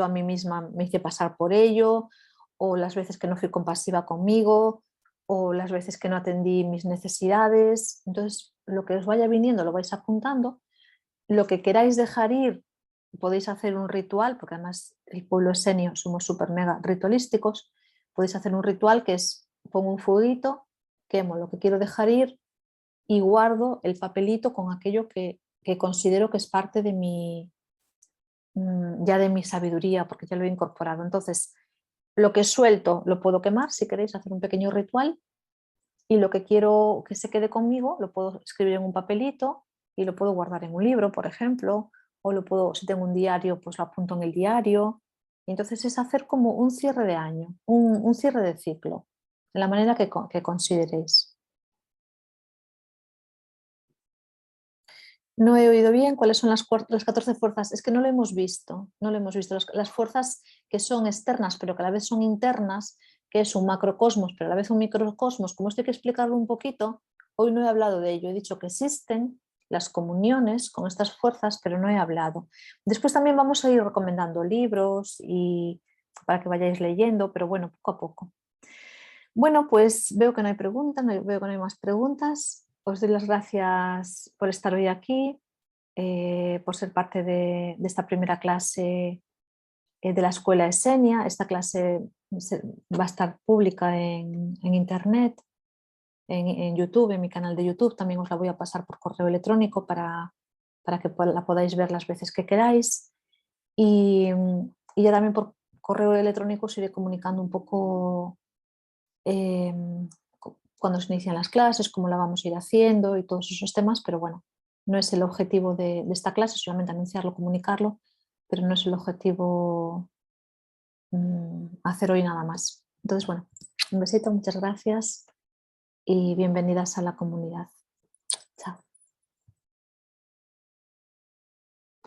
a mí misma me hice pasar por ello, o las veces que no fui compasiva conmigo, o las veces que no atendí mis necesidades. Entonces lo que os vaya viniendo lo vais apuntando. Lo que queráis dejar ir, podéis hacer un ritual, porque además el pueblo esenio somos súper mega ritualísticos. Podéis hacer un ritual que es, pongo un fueguito, quemo lo que quiero dejar ir y guardo el papelito con aquello que considero que es parte de mi, ya de mi sabiduría, porque ya lo he incorporado. Entonces, lo que suelto lo puedo quemar, si queréis hacer un pequeño ritual, y lo que quiero que se quede conmigo lo puedo escribir en un papelito y lo puedo guardar en un libro, por ejemplo, o lo puedo, si tengo un diario, pues lo apunto en el diario. Y entonces es hacer como un cierre de año, un cierre de ciclo, de la manera que consideréis. No he oído bien cuáles son las 14 fuerzas. Es que no lo hemos visto, no lo hemos visto. Las fuerzas que son externas, pero que a la vez son internas, que es un macrocosmos, pero a la vez un microcosmos, como esto hay que explicarlo un poquito, hoy no he hablado de ello. He dicho que existen las comuniones con estas fuerzas, pero no he hablado. Después también vamos a ir recomendando libros y para que vayáis leyendo, pero bueno, poco a poco. Bueno, pues veo que no hay preguntas, veo que no hay más preguntas. Os doy las gracias por estar hoy aquí, por ser parte de esta primera clase de la Escuela Esenia. Esta clase va a estar pública en Internet, en YouTube, en mi canal de YouTube. También os la voy a pasar por correo electrónico para que la podáis ver las veces que queráis. Y ya también por correo electrónico os iré comunicando un poco cuando se inician las clases, cómo la vamos a ir haciendo y todos esos temas, pero bueno, no es el objetivo de esta clase, solamente anunciarlo, comunicarlo, pero no es el objetivo hacer hoy nada más. Entonces, bueno, un besito, muchas gracias y bienvenidas a la comunidad. Chao.